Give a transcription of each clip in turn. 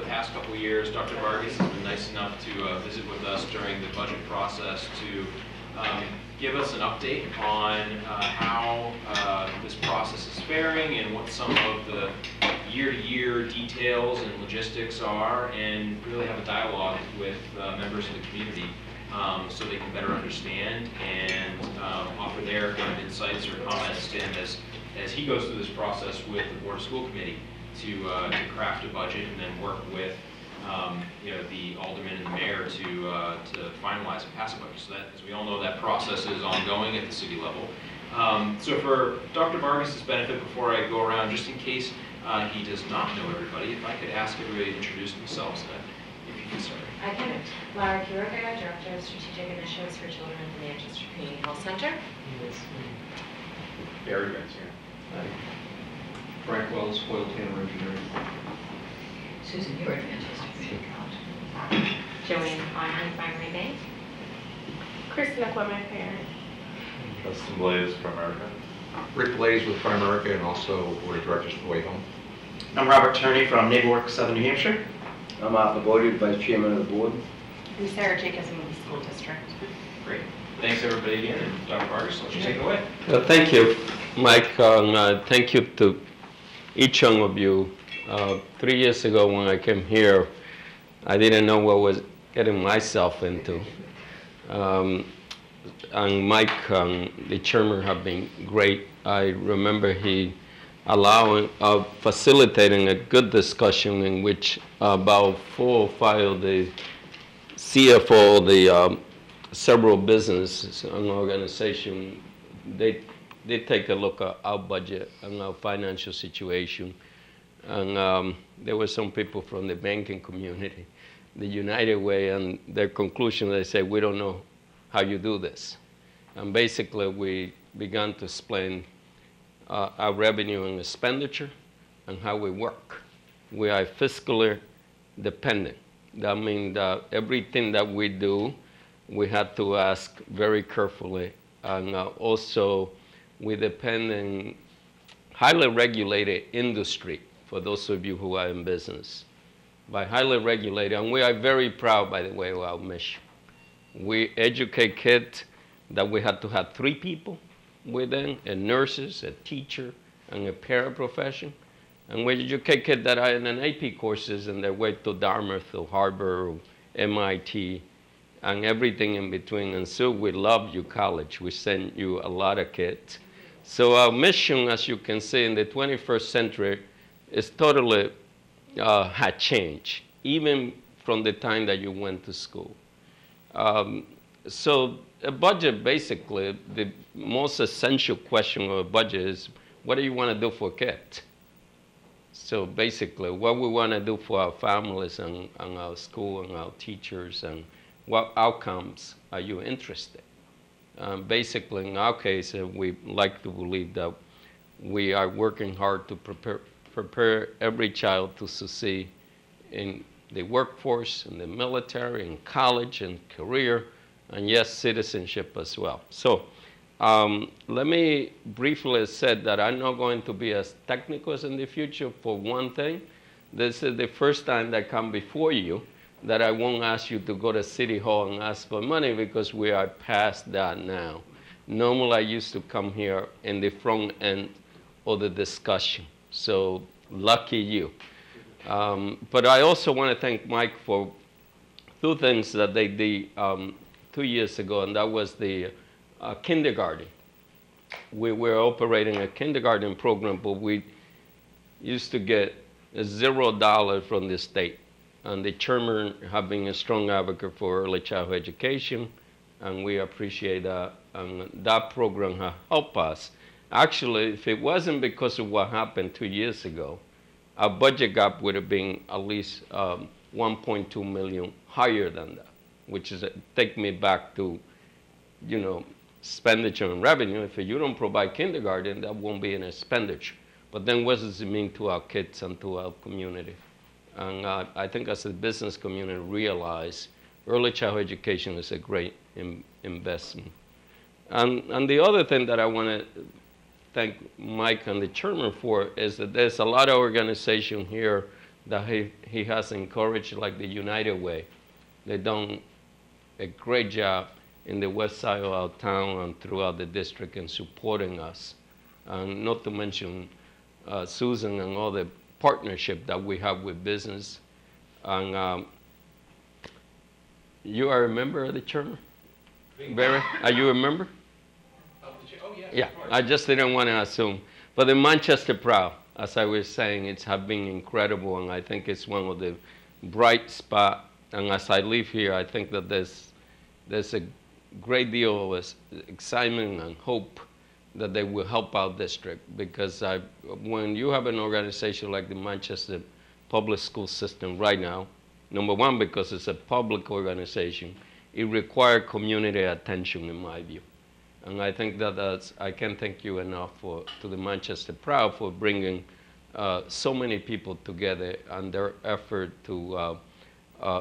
past couple of years, Dr. Vargas has been nice enough to visit with us during the budget process to give us an update on how this process is faring and what some of the year-to-year details and logistics are, and really have a dialogue with members of the community so they can better understand and offer their kind of insights or comments to him as he goes through this process with the Board of School Committee to craft a budget and then work with the alderman and the mayor to finalize and pass a budget. So that, as we all know, that process is ongoing at the city level. So for Dr. Vargas' benefit, before I go around, just in case he does not know everybody, if I could ask everybody to introduce themselves, if you can start. I can. Lara Quiroga, Director of Strategic Initiatives for Children at the Manchester Community Health Center. Yes. Barry Reds here. Frank Wells, Foil Tanner Engineering. Susan Hewitt, Manchester Community College. Joanne Fine, Primary Bank. Kristen Eckler, my parent. Justin Blaze from America. Rick Blaze with Primerica and also Board of Directors for Way Home. I'm Robert Turney from NeighborWorks, Southern New Hampshire. I'm Arthur Bodie, Vice Chairman of the Board. And Sarah Jacobson with the School District. Great. Thanks everybody again, and Dr. Vargas, let you take it away. Thank you, Mike. Thank you to each one of you. 3 years ago when I came here, I didn't know what I was getting myself into. And Mike, the chairman, have been great. I remember he facilitating a good discussion in which about 4 or 5 of the CFO, the several businesses and organizations, they take a look at our budget and our financial situation. And there were some people from the banking community, the United Way, and their conclusion, they say, we don't know how you do this. And basically, we began to explain our revenue and expenditure and how we work. We are fiscally dependent. That means that everything that we do, we have to ask very carefully. And also, we depend on highly regulated industry, for those of you who are in business. By highly regulated, and we are very proud, by the way, of our mission. We educate kids that we had to have 3 people within, a nurses, a teacher, and a paraprofession. And we educate kids that are in an AP courses and they way to Dartmouth or Harvard or MIT and everything in between. And so we love you, college. We send you a lot of kids. So our mission, as you can see, in the 21st century is totally had changed, even from the time that you went to school. So a budget, basically, the most essential question of a budget is, what do you want to do for kids? So basically, what we want to do for our families and our school and our teachers, and what outcomes are you interested? Basically, in our case, we like to believe that we are working hard to prepare every child to succeed in the workforce, in the military, in college, and career, and yes, citizenship as well. So let me briefly say that I'm not going to be as technical as in the future. For one thing, this is the first time that I come before you that I won't ask you to go to City Hall and ask for money, because we are past that now. Normally, I used to come here in the front end of the discussion. So lucky you. But I also want to thank Mike for 2 things that they did 2 years ago, and that was the kindergarten. We were operating a kindergarten program, but we used to get $0 from the state. And the chairman have been a strong advocate for early childhood education, and we appreciate that. And that program has helped us. Actually, if it wasn't because of what happened 2 years ago, our budget gap would have been at least 1.2 million higher than that, which is take me back to, expenditure and revenue. If you don't provide kindergarten, that won't be an expenditure. But then what does it mean to our kids and to our community? And I think as a business community realize early childhood education is a great investment. And the other thing that I want to thank Mike and the chairman for is that there's a lot of organization here that he has encouraged, like the United Way. They done a great job in the west side of our town and throughout the district in supporting us. And not to mention Susan and all the partnership that we have with business. And you are a member of the chairman? Barry, are you a member? Oh, yes. Yeah, I just didn't want to assume. But the Manchester Proud, as I was saying, it's have been incredible, and I think it's one of the bright spots. And as I live here, I think that there's a great deal of excitement and hope that they will help our district, because when you have an organization like the Manchester Public School System right now, number one, because it's a public organization, it requires community attention, in my view. And I think that I can't thank you enough to the Manchester Proud for bringing so many people together and their effort to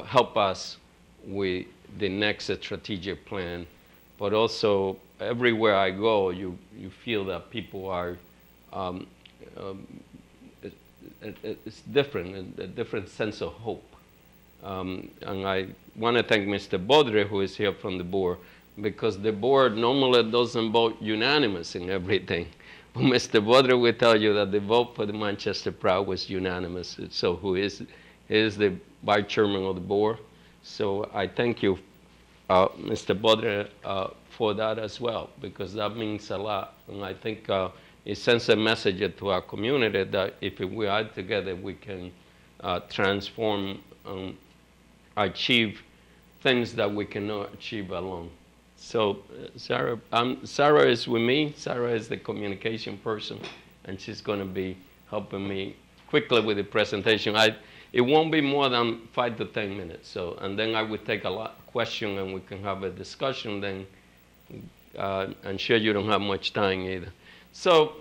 help us with the next strategic plan. But also, everywhere I go, you feel that people are, it's different, a different sense of hope. And I want to thank Mr. Baudry, who is here from the board, because the board normally doesn't vote unanimous in everything. But Mr. Baudry will tell you that the vote for the Manchester Proud was unanimous. So he is the vice chairman of the board. So I thank you, Mr. Baudry, for that as well, because that means a lot. And I think it sends a message to our community that if we are together, we can transform and achieve things that we cannot achieve alone. So Sarah is with me. Sarah is the communication person, and she's going to be helping me quickly with the presentation. It won't be more than 5 to 10 minutes. So, and then I will take a lot of questions, and we can have a discussion. Then I'm sure you don't have much time either. So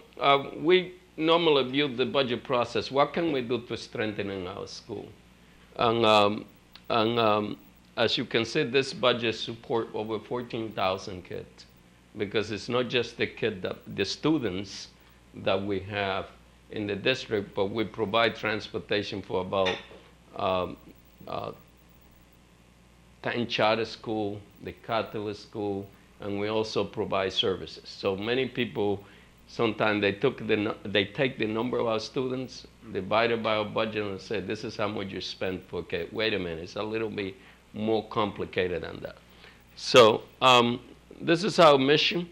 we normally view the budget process. What can we do to strengthen our school? And as you can see, this budget support over 14,000 kids, because it's not just the students that we have in the district, but we provide transportation for about 10 charter schools, the Catholic school, and we also provide services. So many people, sometimes they take the number of our students, divide it by our budget, and say, this is how much you spend per kid. Wait a minute, it's a little bit more complicated than that. So this is our mission,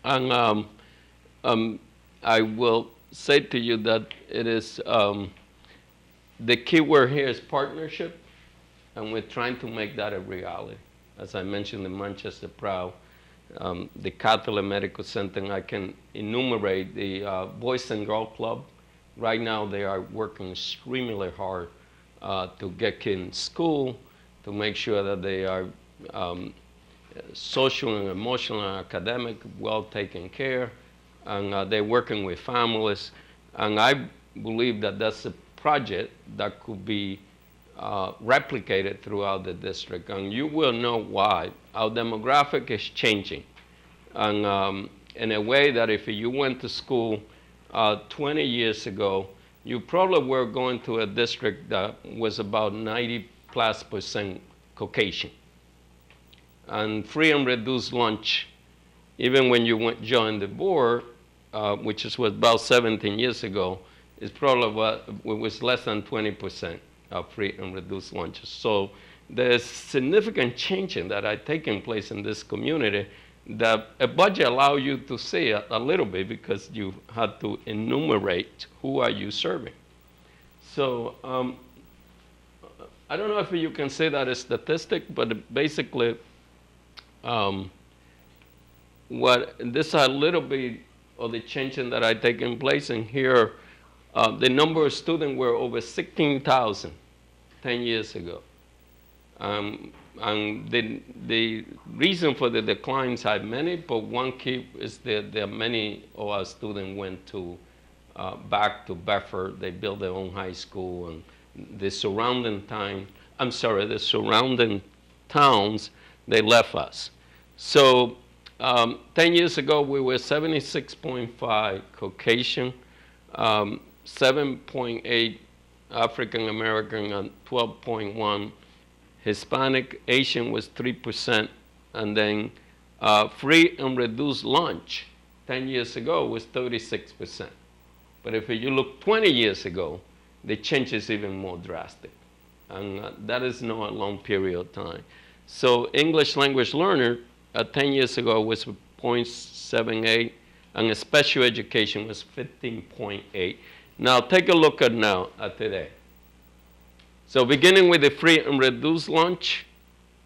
and I will say to you that it is, the key word here is partnership, and we're trying to make that a reality. As I mentioned, the Manchester Proud, the Catholic Medical Center, and I can enumerate the Boys and Girls Club. Right now, they are working extremely hard to get kids in school, to make sure that they are social and emotional and academic, well taken care, and they're working with families. And I believe that that's a project that could be replicated throughout the district. And you will know why. Our demographic is changing. And in a way that if you went to school 20 years ago, you probably were going to a district that was about 90+% Caucasian. And free and reduced lunch, even when you joined the board, which was about 17 years ago, is probably was less than 20% of free and reduced lunches. So there's significant changing that are taking place in this community that a budget allows you to see a little bit, because you had to enumerate who are you serving. So I don't know if you can say that a statistic, but basically this is a little bit of the changing that are taking place. And here, the number of students were over 16,000 10 years ago. And the reason for the declines are many, but one key is that many of our students went back to Bedford. They built their own high school, and the surrounding towns, they left us. So 10 years ago, we were 76.5 Caucasian, 7.8 African American at 12.1, Hispanic, Asian was 3%, and then free and reduced lunch 10 years ago was 36%. But if you look 20 years ago, the change is even more drastic. And that is not a long period of time. So English language learner 10 years ago was 0.78, and special education was 15.8. Now take a look at today. So beginning with the free and reduced lunch,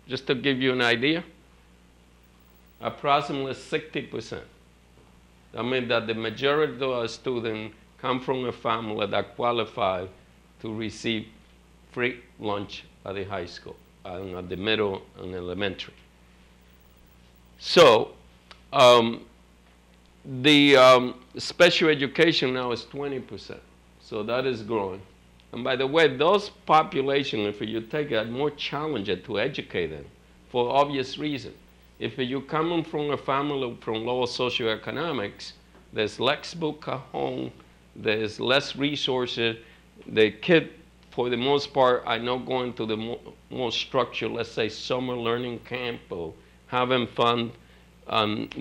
just to give you an idea, approximately 60%. That means that the majority of our students come from a family that qualify to receive free lunch at the high school, at the middle and elementary. So the special education now is 20%. So that is growing. And by the way, those populations, if you take it, are more challenging to educate them for obvious reasons. If you're coming from a family from lower socioeconomics, there's less book at home, there's less resources. The kid, for the most part, are not going to the more structured, let's say, summer learning camp or having fun,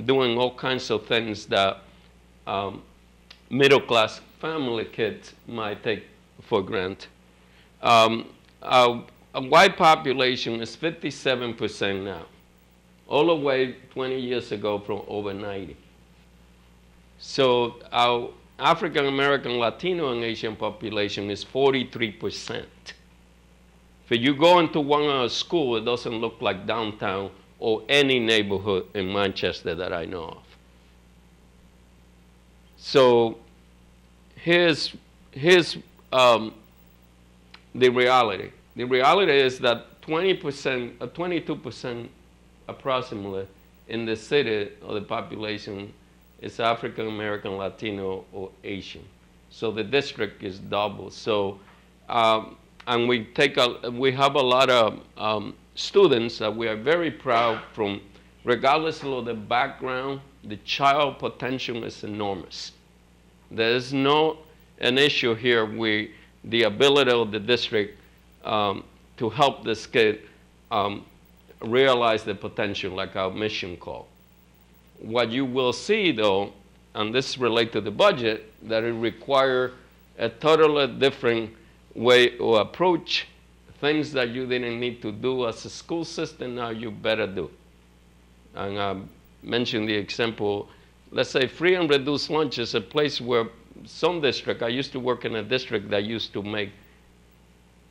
doing all kinds of things that middle-class family kids might take for granted. A white population is 57% now, all the way 20 years ago from over 90. So our African American, Latino, and Asian population is 43%. If you go into one of our schools, it doesn't look like downtown or any neighborhood in Manchester that I know of. So here's the reality. The reality is that 20%, 22% approximately in the city of the population is African American, Latino, or Asian. So the district is double. So, and we have a lot of students that we are very proud from, regardless of the background, the child potential is enormous. There is no an issue here with the ability of the district to help this kid realize the potential, like our mission call. What you will see, though, and this relates to the budget, that it requires a totally different way to approach things that you didn't need to do as a school system, now you better do. And I mentioned the example, let's say free and reduced lunch is a place where some district, I used to work in a district that used to make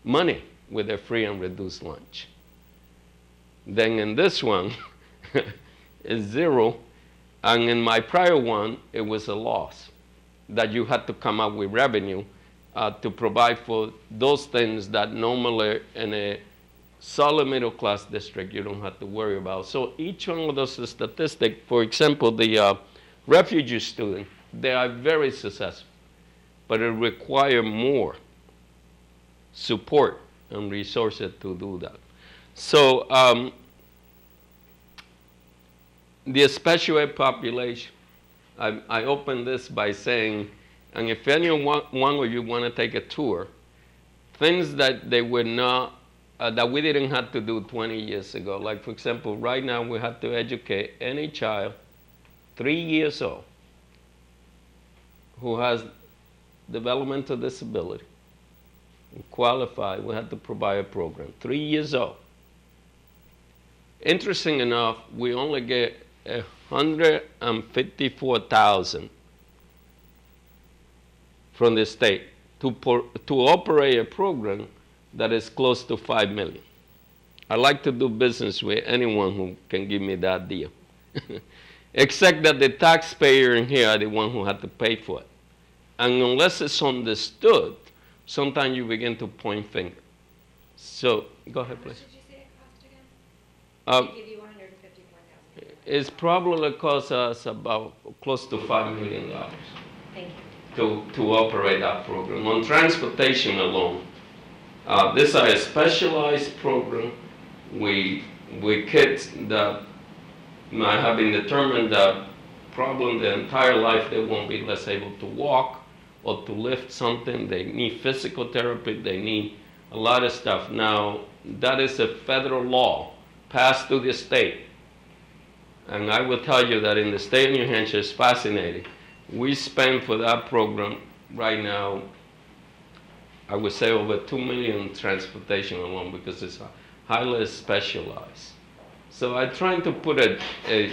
money with a free and reduced lunch. Then in this one, it's zero. And in my prior one, it was a loss that you had to come up with revenue to provide for those things that normally in a solid middle class district you don't have to worry about. So each one of those statistics, for example, the refugee student, they are very successful, but it requires more support and resources to do that. So the special ed population, I open this by saying, and if anyone of you want to take a tour, things that they were not, that we didn't have to do 20 years ago. Like, for example, right now we have to educate any child 3 years old who has developmental disability and qualify. We have to provide a program. 3 years old. Interesting enough, we only get 154,000 from the state to operate a program that is close to 5 million. I like to do business with anyone who can give me that deal. Except that the taxpayer in here are the one who had to pay for it. And unless it's understood, sometimes you begin to point finger. So, go ahead, please. How much did you say it cost again? They give you 154,000. It's probably cost us about close to $5 million. Thank you. To operate that program. On transportation alone, this is a specialized program with kids that might have been determined that probably their entire life they won't be less able to walk or to lift something. They need physical therapy. They need a lot of stuff. Now, that is a federal law passed through the state. And I will tell you that in the state of New Hampshire, it's fascinating. We spend for that program right now, I would say over $2 million transportation alone because it's highly specialized. So I'm trying to put a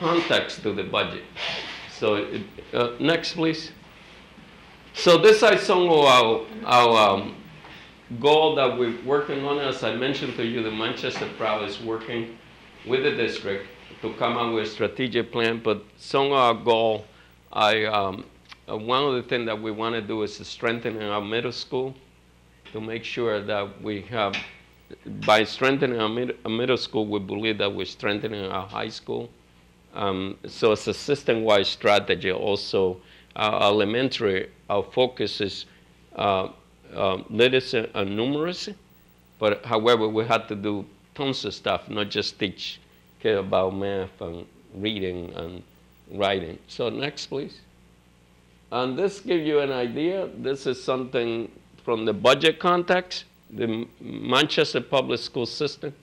context to the budget. So next, please. So this is some of our goal that we're working on. As I mentioned to you, the Manchester Proud is working with the district to come up with a strategic plan. But some of our goal, one of the things that we want to do is to strengthen our middle school to make sure that we have, by strengthening our middle school, we believe that we're strengthening our high school. So it's a system-wide strategy. Also, our elementary, our focus is literacy and numeracy. But however, we had to do tons of stuff, not just teach kids about math and reading and writing. So next, please. And this gives you an idea. This is something from the budget context. The Manchester Public School System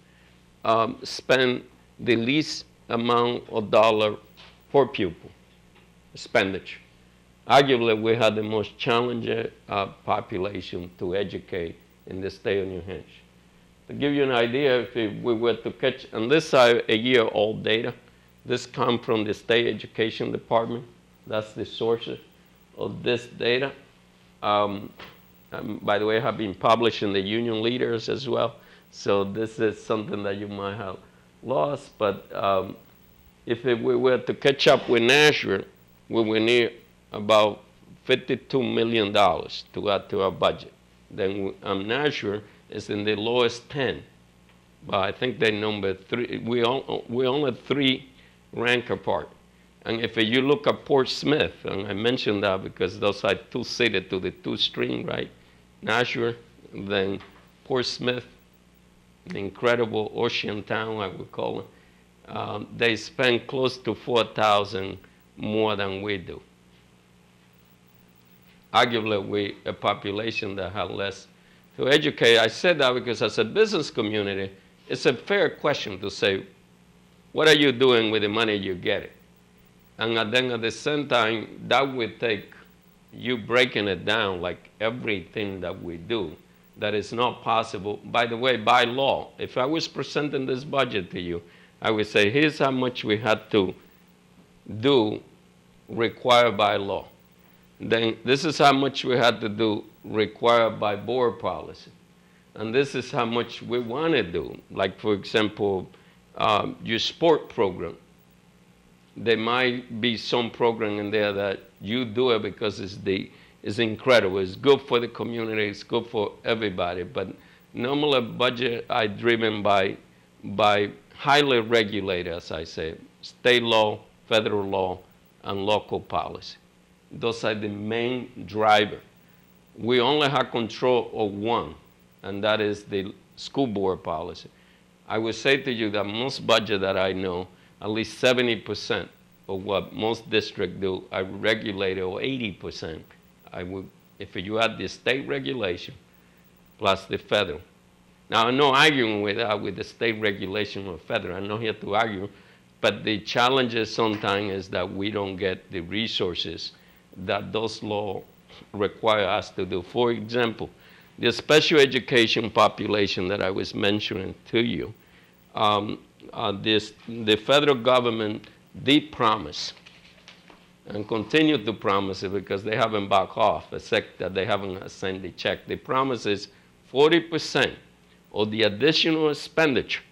spend the least amount of dollar per pupil expenditure. Arguably, we had the most challenging population to educate in the state of New Hampshire. To give you an idea, if we were to catch, and this is a year-old data, this comes from the State Education Department. That's the source of this data. By the way, have been published in the Union Leaders as well. So this is something that you might have lost. But if we were to catch up with Nashville, we would need about $52 million to add to our budget. Then Nashville is in the lowest 10. But I think they're number 3. We only 3 rank apart. And if you look at Portsmouth, and I mentioned that because those are 2 cities to the 2 stream, right? Nashville, then Portsmouth, the incredible ocean town, I would call it. They spend close to $4,000 more than we do. Arguably, we a population that has less to educate. I said that because as a business community, it's a fair question to say, what are you doing with the money you get? And then at the same time, that would take you breaking it down like everything that we do. That is not possible. By the way, by law, if I was presenting this budget to you, I would say, here's how much we had to do required by law. Then this is how much we had to do required by board policy. And this is how much we want to do. Like, for example, your sport program. There might be some program in there that you do it because it's incredible. It's good for the community. It's good for everybody. But normally budget are driven by highly regulated, as I say, state law, federal law, and local policy. Those are the main driver. We only have control of one, and that is the school board policy. I would say to you that most budget that I know, at least 70% of what most districts do are regulated, or 80%. If you add the state regulation plus the federal. Now, I'm not arguing with the state regulation or federal. I'm not here to argue. But the challenge is sometimes is that we don't get the resources that those laws require us to do. For example, the special education population that I was mentioning to you, the federal government did promise and continue to promise it because they haven't backed off, except that they haven't sent the check. The promise is 40% of the additional expenditure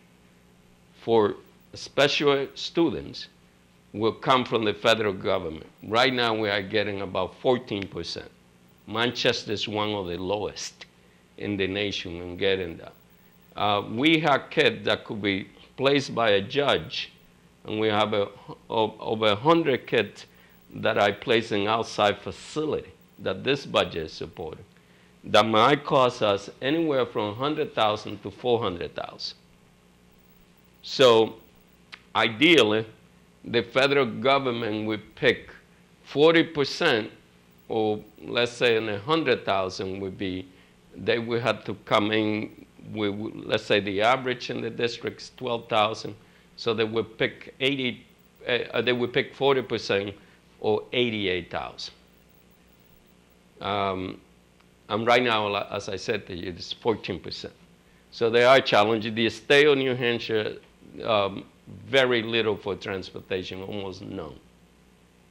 for special students will come from the federal government. Right now, we are getting about 14%. Manchester is one of the lowest in the nation in getting that. We have kids that could be placed by a judge, and we have over 100 kids that are placed in outside facility that this budget is supporting. That might cost us anywhere from $100,000 to $400,000. So ideally, the federal government would pick 40% or let's say in 100,000 would be, they would have to come in with, let's say the average in the district is 12,000, so they would pick 40% or 88,000. And right now, as I said to you, it's 14%. So they are challenging. The state of New Hampshire, very little for transportation, almost none.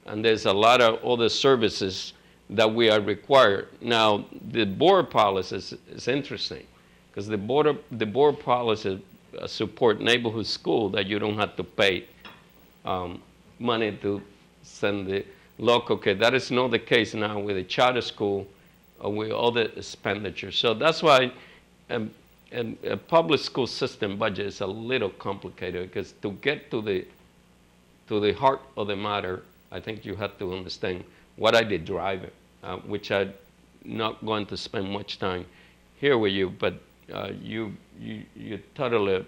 And there's a lot of other services that we are required. Now, the board policies is interesting, because the board policies support neighborhood school that you don't have to pay money to send the local kid. That is not the case now with the charter school or with other expenditures. So that's why a public school system budget is a little complicated, because to get to the heart of the matter, I think you have to understand what are the driver, which I'm not going to spend much time here with you, but you totally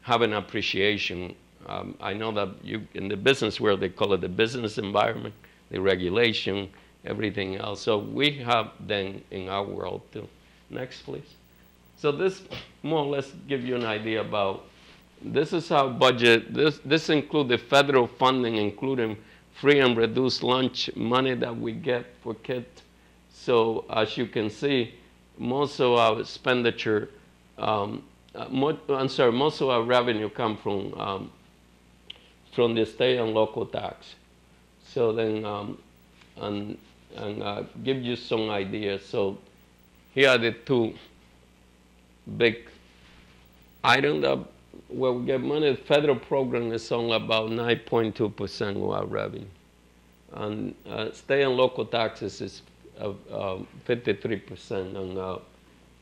have an appreciation. I know that you, in the business world, they call it the business environment, the regulation, everything else. So we have then in our world too. Next, please. So this more or less give you an idea about, this is our budget. This includes the federal funding, including free and reduced lunch money that we get for kids. So as you can see, most of our expenditure, most of our revenue come from the state and local tax. So then, give you some ideas. So here are the two big items that where we get money. The federal program is only about 9.2% of our revenue. And state and local taxes is 53%. And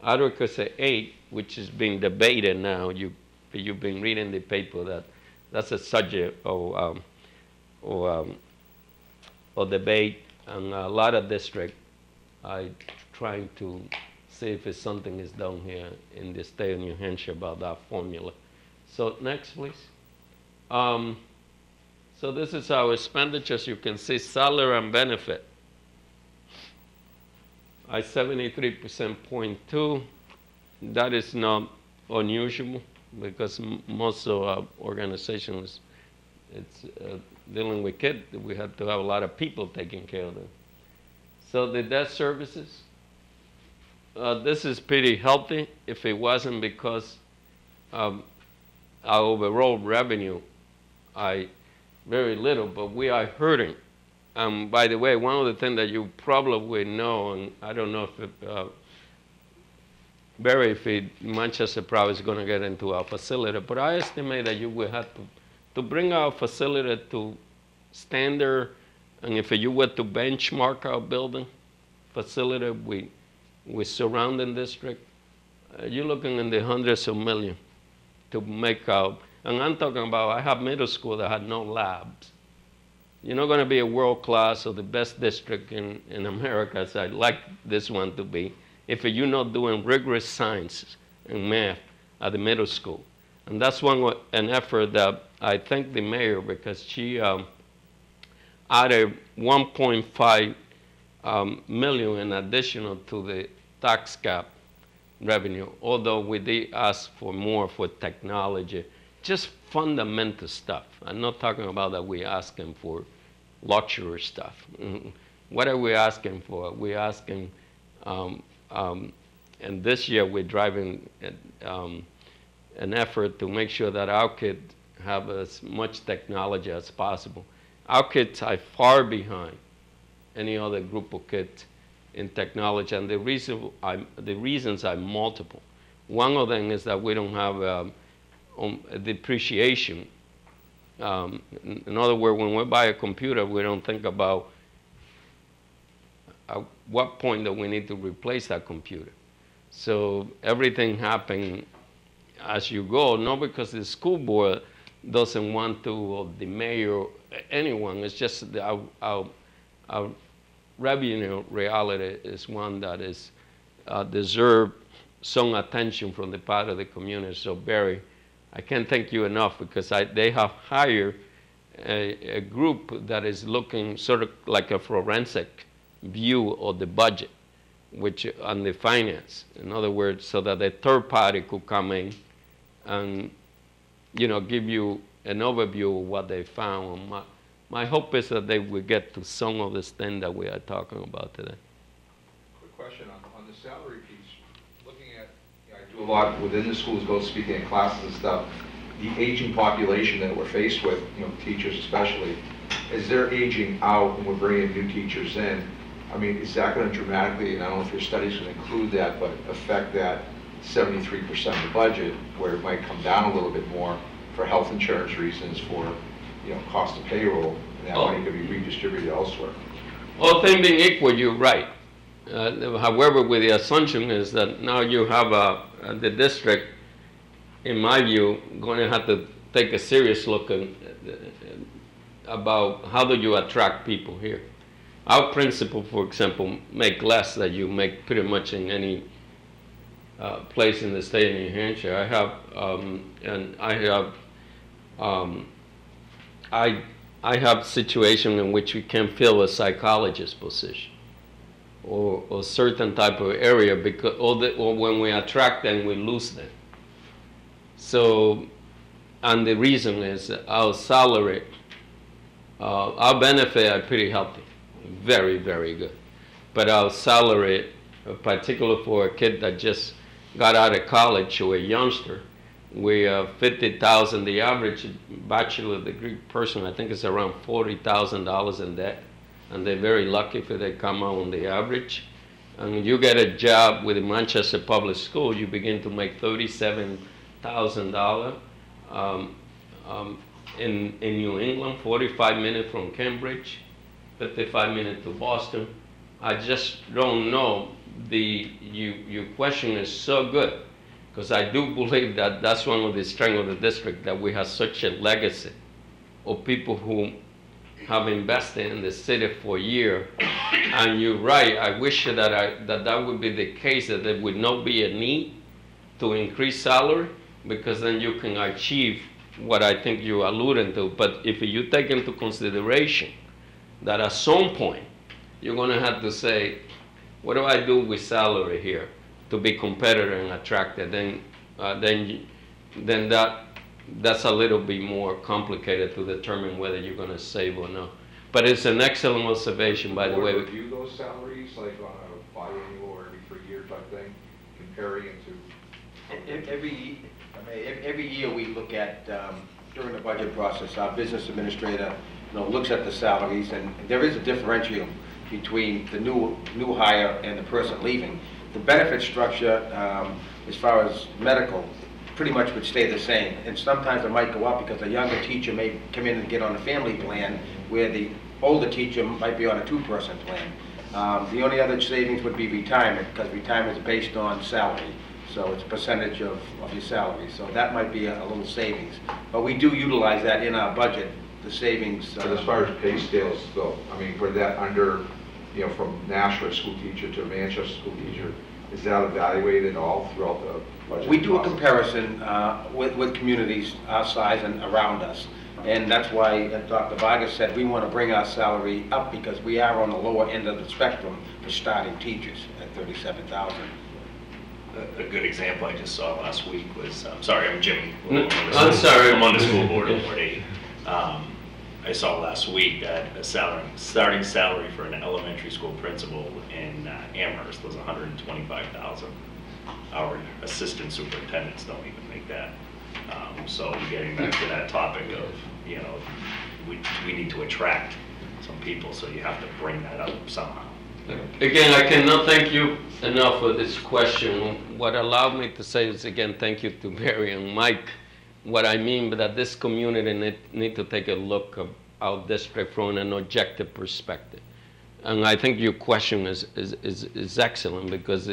advocacy 8, which is being debated now, you've been reading the paper, that's a subject of debate, and a lot of districts are trying to see if something is done here in the state of New Hampshire about that formula. So next, please. So this is our expenditures. You can see salary and benefit. I 73.2. That is not unusual, because most of our organizations, it's dealing with kids. We have to have a lot of people taking care of them. So the debt services, this is pretty healthy. If it wasn't because our overall revenue, very little, but we are hurting. By the way, one of the things that you probably know, and I don't know if Barry, Manchester probably is going to get into our facility, but I estimate that you will have to bring our facility to standard, and if you were to benchmark our building facility with surrounding district, you're looking in the hundreds of millions to make out. And I'm talking about, I have middle school that had no labs. You're not going to be a world class or the best district in America, as I'd like this one to be, if you're not doing rigorous science and math at the middle school. And that's an effort that I thank the mayor, because she added 1.5 million in additional to the tax cap revenue, although we did ask for more for technology, just fundamental stuff. I'm not talking about that we're asking for luxury stuff. What are we asking for? We're asking, and this year we're driving an effort to make sure that our kids have as much technology as possible. Our kids are far behind any other group of kids in technology, and the reasons are multiple. One of them is that we don't have depreciation. In other words, when we buy a computer, we don't think about at what point that we need to replace that computer. So everything happens as you go, not because the school board doesn't want to, or the mayor, anyone. It's just our revenue reality is one that is deserve some attention from the part of the community. So Barry, I can't thank you enough, because they have hired a group that is looking sort of like a forensic view of the budget, which on the finance. In other words, so that a third party could come in and, give you an overview of what they found. My hope is that they will get to some of this thing that we are talking about today. Quick question on the salary piece. Looking at, I do a lot within the schools, both speaking in classes and stuff. The aging population that we're faced with, teachers especially, as they're aging out and we're bringing new teachers in, I mean, is that going to dramatically, and I don't know if your studies would include that, but affect that 73% of the budget, where it might come down a little bit more for health insurance reasons, for cost of payroll, and that money could be redistributed elsewhere? All things being equal, you're right. However, with the assumption is that now you have the district, in my view, going to have to take a serious look about how do you attract people here. Our principal, for example, make less than you make pretty much in any place in the state of New Hampshire. I have situation in which we can fill a psychologist position or certain type of area, because or when we attract them, we lose them. So, and the reason is our salary, our benefit are pretty healthy, very, very good. But our salary, particularly for a kid that just got out of college or a youngster, we are $50,000. The average bachelor degree person, I think, is around $40,000 in debt, and they're very lucky if they come out on the average. And when you get a job with the Manchester Public School, you begin to make $37,000. In New England, 45 minutes from Cambridge, 55 minutes to Boston. I just don't know. Your question is so good, because I do believe that that's one of the strengths of the district, that we have such a legacy of people who have invested in the city for years. And you're right, I wish that would be the case, that there would not be a need to increase salary, because then you can achieve what I think you alluded to. But if you take into consideration that at some point you're going to have to say, what do I do with salary here to be competitive and attractive? Then that's a little bit more complicated to determine whether you're going to save or not. But it's an excellent observation, by the way. Review those salaries like on a biannual or every 3-year type thing, comparing it to. Every year we look at, during the budget process, our business administrator, looks at the salaries, and there is a differential between the new hire and the person leaving. The benefit structure, as far as medical, pretty much would stay the same. And sometimes it might go up because a younger teacher may come in and get on a family plan, where the older teacher might be on a 2-person plan. The only other savings would be retirement, because retirement is based on salary. So it's a percentage of your salary. So that might be a little savings. But we do utilize that in our budget, the savings. But as far as pay scales though, I mean, for that under, from Nashua school teacher to Manchester school teacher, is that evaluated all throughout the budget? We do a comparison with communities our size and around us. And that's why Dr. Vargas said we want to bring our salary up, because we are on the lower end of the spectrum for starting teachers at $37,000. A good example I just saw last week was, sorry, I'm Jimmy. I'm sorry. I'm on the school board at Ward 8. I saw last week that a starting salary for an elementary school principal in Amherst was $125,000. Our assistant superintendents don't even make that. So getting back to that topic of, we need to attract some people, so you have to bring that up somehow. Again, I cannot thank you enough for this question. What allowed me to say is, again, thank you to Barry and Mike. What I mean by that, this community need to take a look at our district from an objective perspective. And I think your question is excellent, because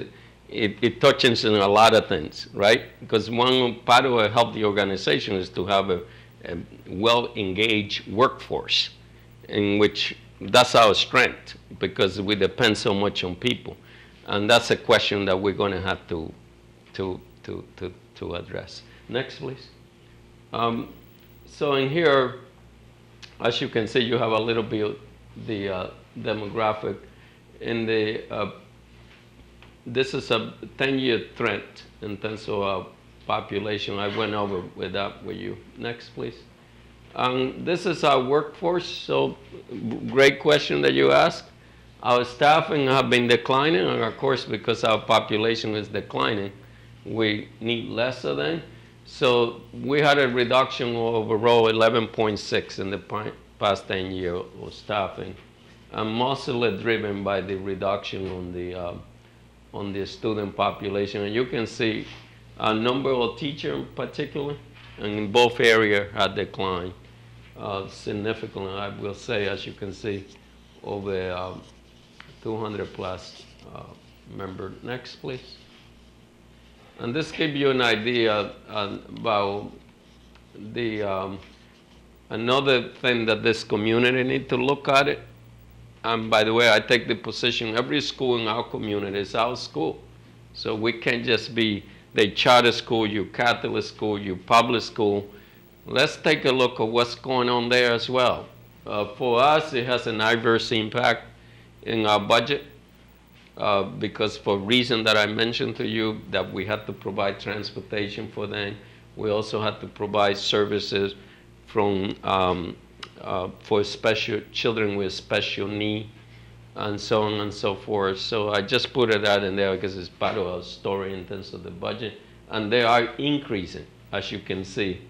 it touches on a lot of things, right? Because one part of a healthy organization is to have a well-engaged workforce, in which that's our strength, because we depend so much on people. And that's a question that we're going to have to address. Next, please. So in here, as you can see, you have a little bit the demographic. in the, this is a 10-year trend in terms of population. I went over with that with you. Next, please. This is our workforce, so great question that you asked. Our staffing have been declining, and of course, because our population is declining, we need less of them. So we had a reduction of overall 11.6 in the past 10 years of staffing, and mostly driven by the reduction on the student population. And you can see a number of teachers in particular, and in both areas had declined significantly. I will say, as you can see, over 200 plus members. Next, please. And this gives you an idea about the another thing that this community need to look at it. And by the way, I take the position every school in our community is our school. So we can't just be the charter school, you Catholic school, you public school. Let's take a look at what's going on there as well. For us, it has an adverse impact in our budget because for reason that I mentioned to you, that we had to provide transportation for them. We also had to provide services from for special children with special need, and so on and so forth. So I just put it out in there because it's part of our story in terms of the budget, and they are increasing, as you can see.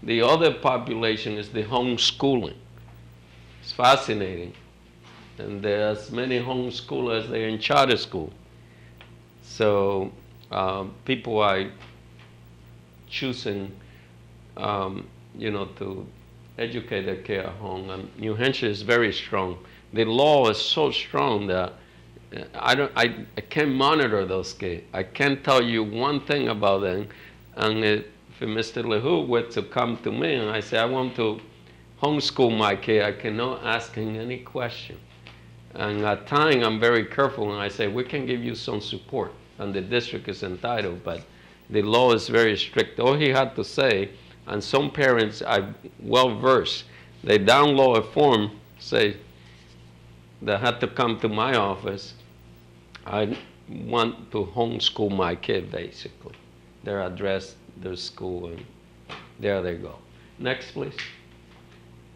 The other population is the homeschooling. It's fascinating, and there's as many homeschoolers as there in charter school. So people are choosing, to educate their kids at home. And New Hampshire is very strong. The law is so strong that I can't monitor those kids. I can't tell you one thing about them. And if Mr. LeHou were to come to me and I say, I want to homeschool my kid, I cannot ask him any question. And at times I'm very careful and I say, we can give you some support. And the district is entitled, but the law is very strict. All he had to say, and some parents are well versed, they download a form, say, they had to come to my office. I want to homeschool my kid, basically. Their address, their school, and there they go. Next, please.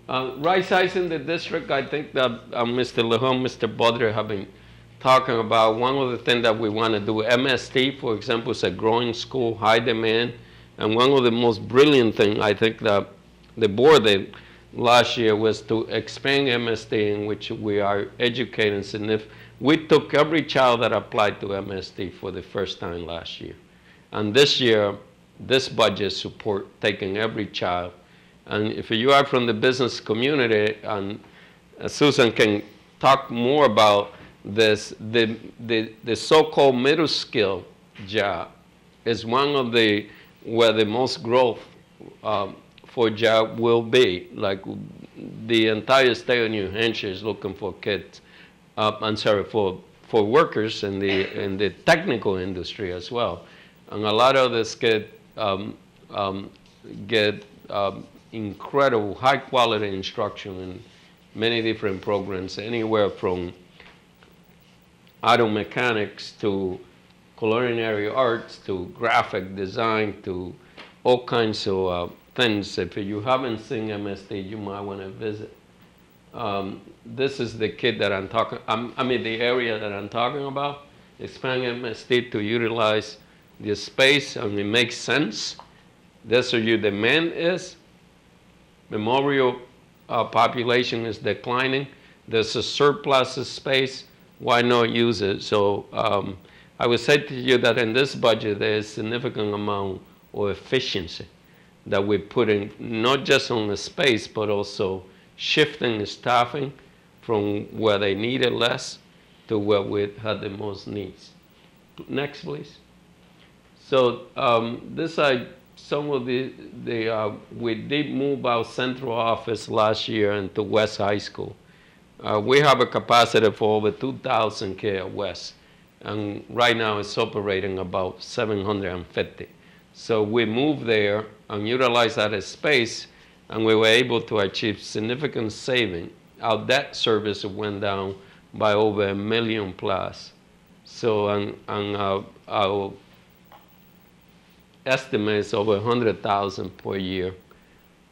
Right sizing the district, I think that Mr. LeHou, Mr. Budler have been talking about. One of the things that we want to do, MST, for example, is a growing school, high demand. And one of the most brilliant things I think that the board did last year was to expand MST, in which we are educating significant. We took every child that applied to MST for the first time last year. And this year, this budget support taking every child. And if you are from the business community, and Susan can talk more about this, the so-called middle skill job is one of the where the most growth for job will be. Like the entire state of New Hampshire is looking for kids, for workers in the technical industry as well. And a lot of these kids get incredible high quality instruction in many different programs, anywhere from auto mechanics to culinary arts to graphic design to all kinds of things. If you haven't seen MST, you might want to visit. This is the kid that I'm talking, the area that I'm talking about. Expand MST to utilize the space, and it makes sense. That's where your demand is. Memorial population is declining. There's a surplus of space. Why not use it? So I would say to you that in this budget, there is a significant amount of efficiency that we're putting, not just on the space, but also shifting the staffing from where they need it less to where we had the most needs. Next, please. So this are some of we did move our central office last year into West High School. We have a capacity for over 2,000 kids at West. And right now it's operating about 750. So we moved there and utilized that as space, and we were able to achieve significant saving. Our debt service went down by over 1 million plus. So, and our estimate is over 100,000 per year.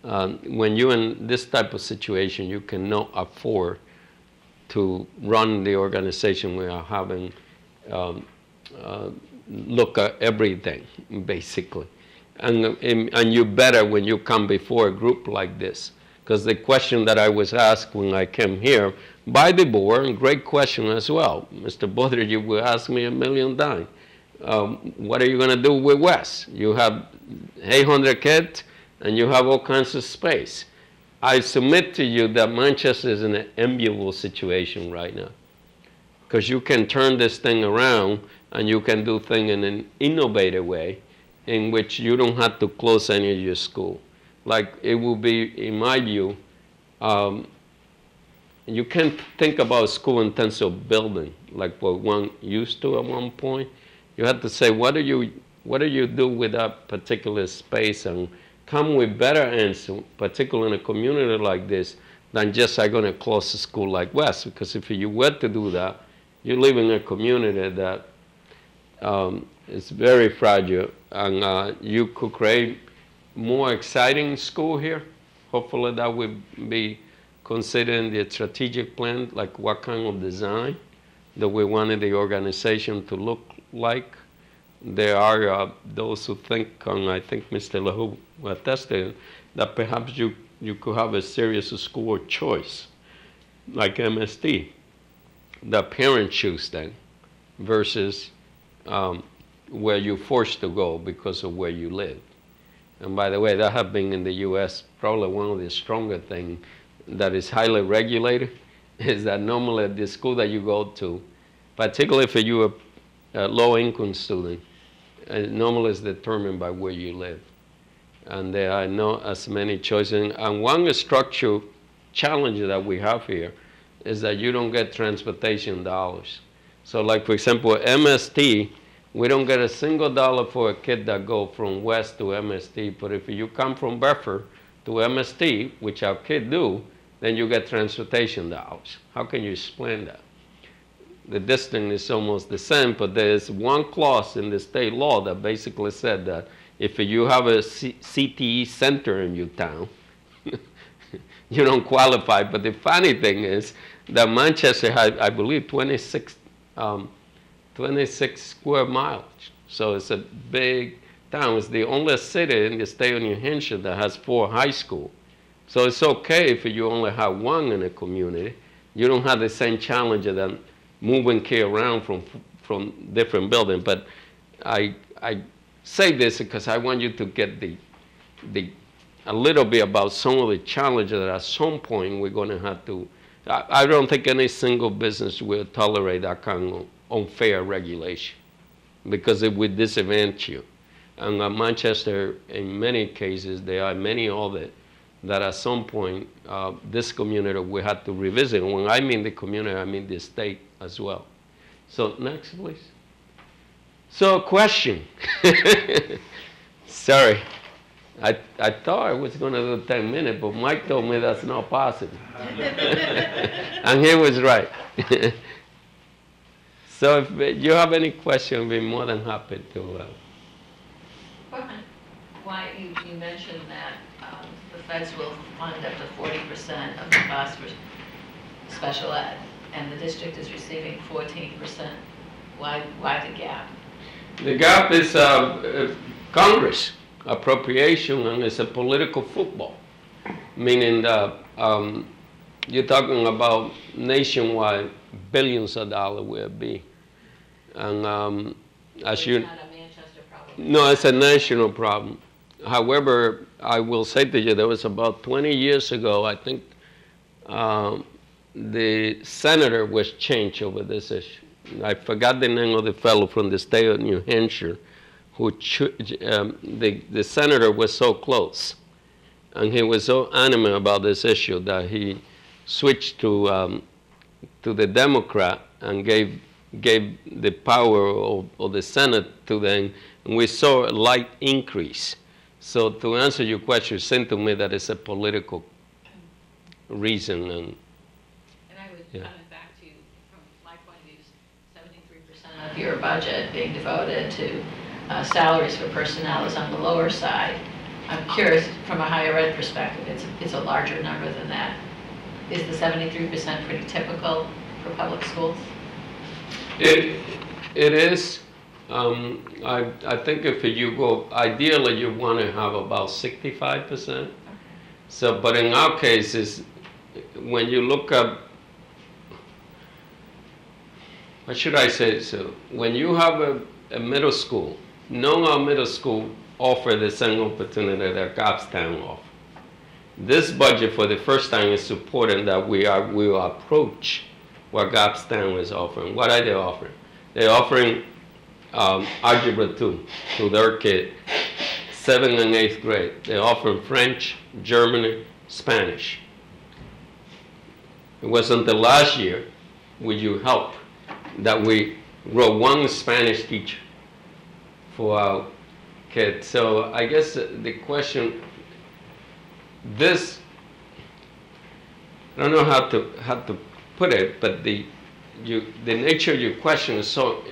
When you're in this type of situation, you cannot afford to run the organization. We are having look at everything, basically. And you better when you come before a group like this. Because the question that I was asked when I came here by the board, and great question as well, Mr. Bodder, you will ask me 1 million times. What are you going to do with West? You have 800 kids, and you have all kinds of space. I submit to you that Manchester is in an enviable situation right now. Because you can turn this thing around, and you can do things in an innovative way in which you don't have to close any of your school. Like it will be, in my view, you can't think about school in terms of building like what one used to at one point. You have to say, what do you do with that particular space, and come with better answer, particularly in a community like this, than just I'm going to close a school like West. Because if you were to do that, you live in a community that is very fragile, and you could create more exciting school here. Hopefully that will be considered in the strategic plan, like what kind of design that we wanted the organization to look like. There are those who think, and I think Mr. LaHoo attested, that perhaps you could have a series of school of choice, like MST, that parents choose then, versus where you're forced to go because of where you live. And by the way, that has been in the U.S. probably one of the stronger things that is highly regulated, is that normally the school that you go to, particularly if you're a low-income student, normally is determined by where you live. And there are not as many choices. And one structural challenge that we have here is that you don't get transportation dollars. So like, for example, MST, we don't get a single dollar for a kid that go from West to MST, but if you come from Bedford to MST, which our kids do, then you get transportation dollars. How can you explain that? The distance is almost the same, but there's one clause in the state law that basically said that if you have a CTE center in your town, you don't qualify. But the funny thing is that Manchester has, I believe, 26 square miles. So it's a big town. It's the only city in the state of New Hampshire that has 4 high schools. So it's okay if you only have one in a community. You don't have the same challenge of moving kids around from different buildings. But I say this because I want you to get a little bit about some of the challenges that at some point we're going to have to. I don't think any single business will tolerate that kind of unfair regulation, because it would disadvantage you. And Manchester, in many cases, there are many of it that at some point this community will have to revisit. And when I mean the community, I mean the state as well. So next, please. So question. Sorry. I thought I was going to do 10 minutes, but Mike told me that's not possible. And he was right. So if you have any question, I'd be more than happy to. Why you mentioned that the feds will fund up to 40% of the cost for special ed, and the district is receiving 14%. Why the gap? The gap is Congress appropriation, and it's a political football, meaning that you're talking about nationwide billions of dollars will be. And as you, It's not a Manchester problem. no, it's a national problem. However, I will say to you, there was about 20 years ago, I think the senator was changed over this issue. I forgot the name of the fellow from the state of New Hampshire, who the senator was so close, and he was so adamant about this issue that he switched to the Democrat and gave the power of the Senate to them, and we saw a light increase. So to answer your question, it seemed to me that it's a political reason. And I would Yeah. comment back to, from your budget being devoted to salaries for personnel is on the lower side. I'm curious, from a higher ed perspective, it's a larger number than that. Is the 73% pretty typical for public schools? It is. I think if you go, ideally you want to have about 65%. So, but in our cases, when you look up, what should I say? So, when you have a middle school, no our middle school offer the same opportunity that Goffstown offers. This budget for the first time is supporting that we will approach what Goffstown is offering. What are they offering? They're offering Algebra 2 to their kid, 7th and 8th grade. They're offering French, German, Spanish. It was until last year, with your help, that we wrote one Spanish teacher for our kids. So I guess the question, this, I don't know how to put it, but the nature of your question is so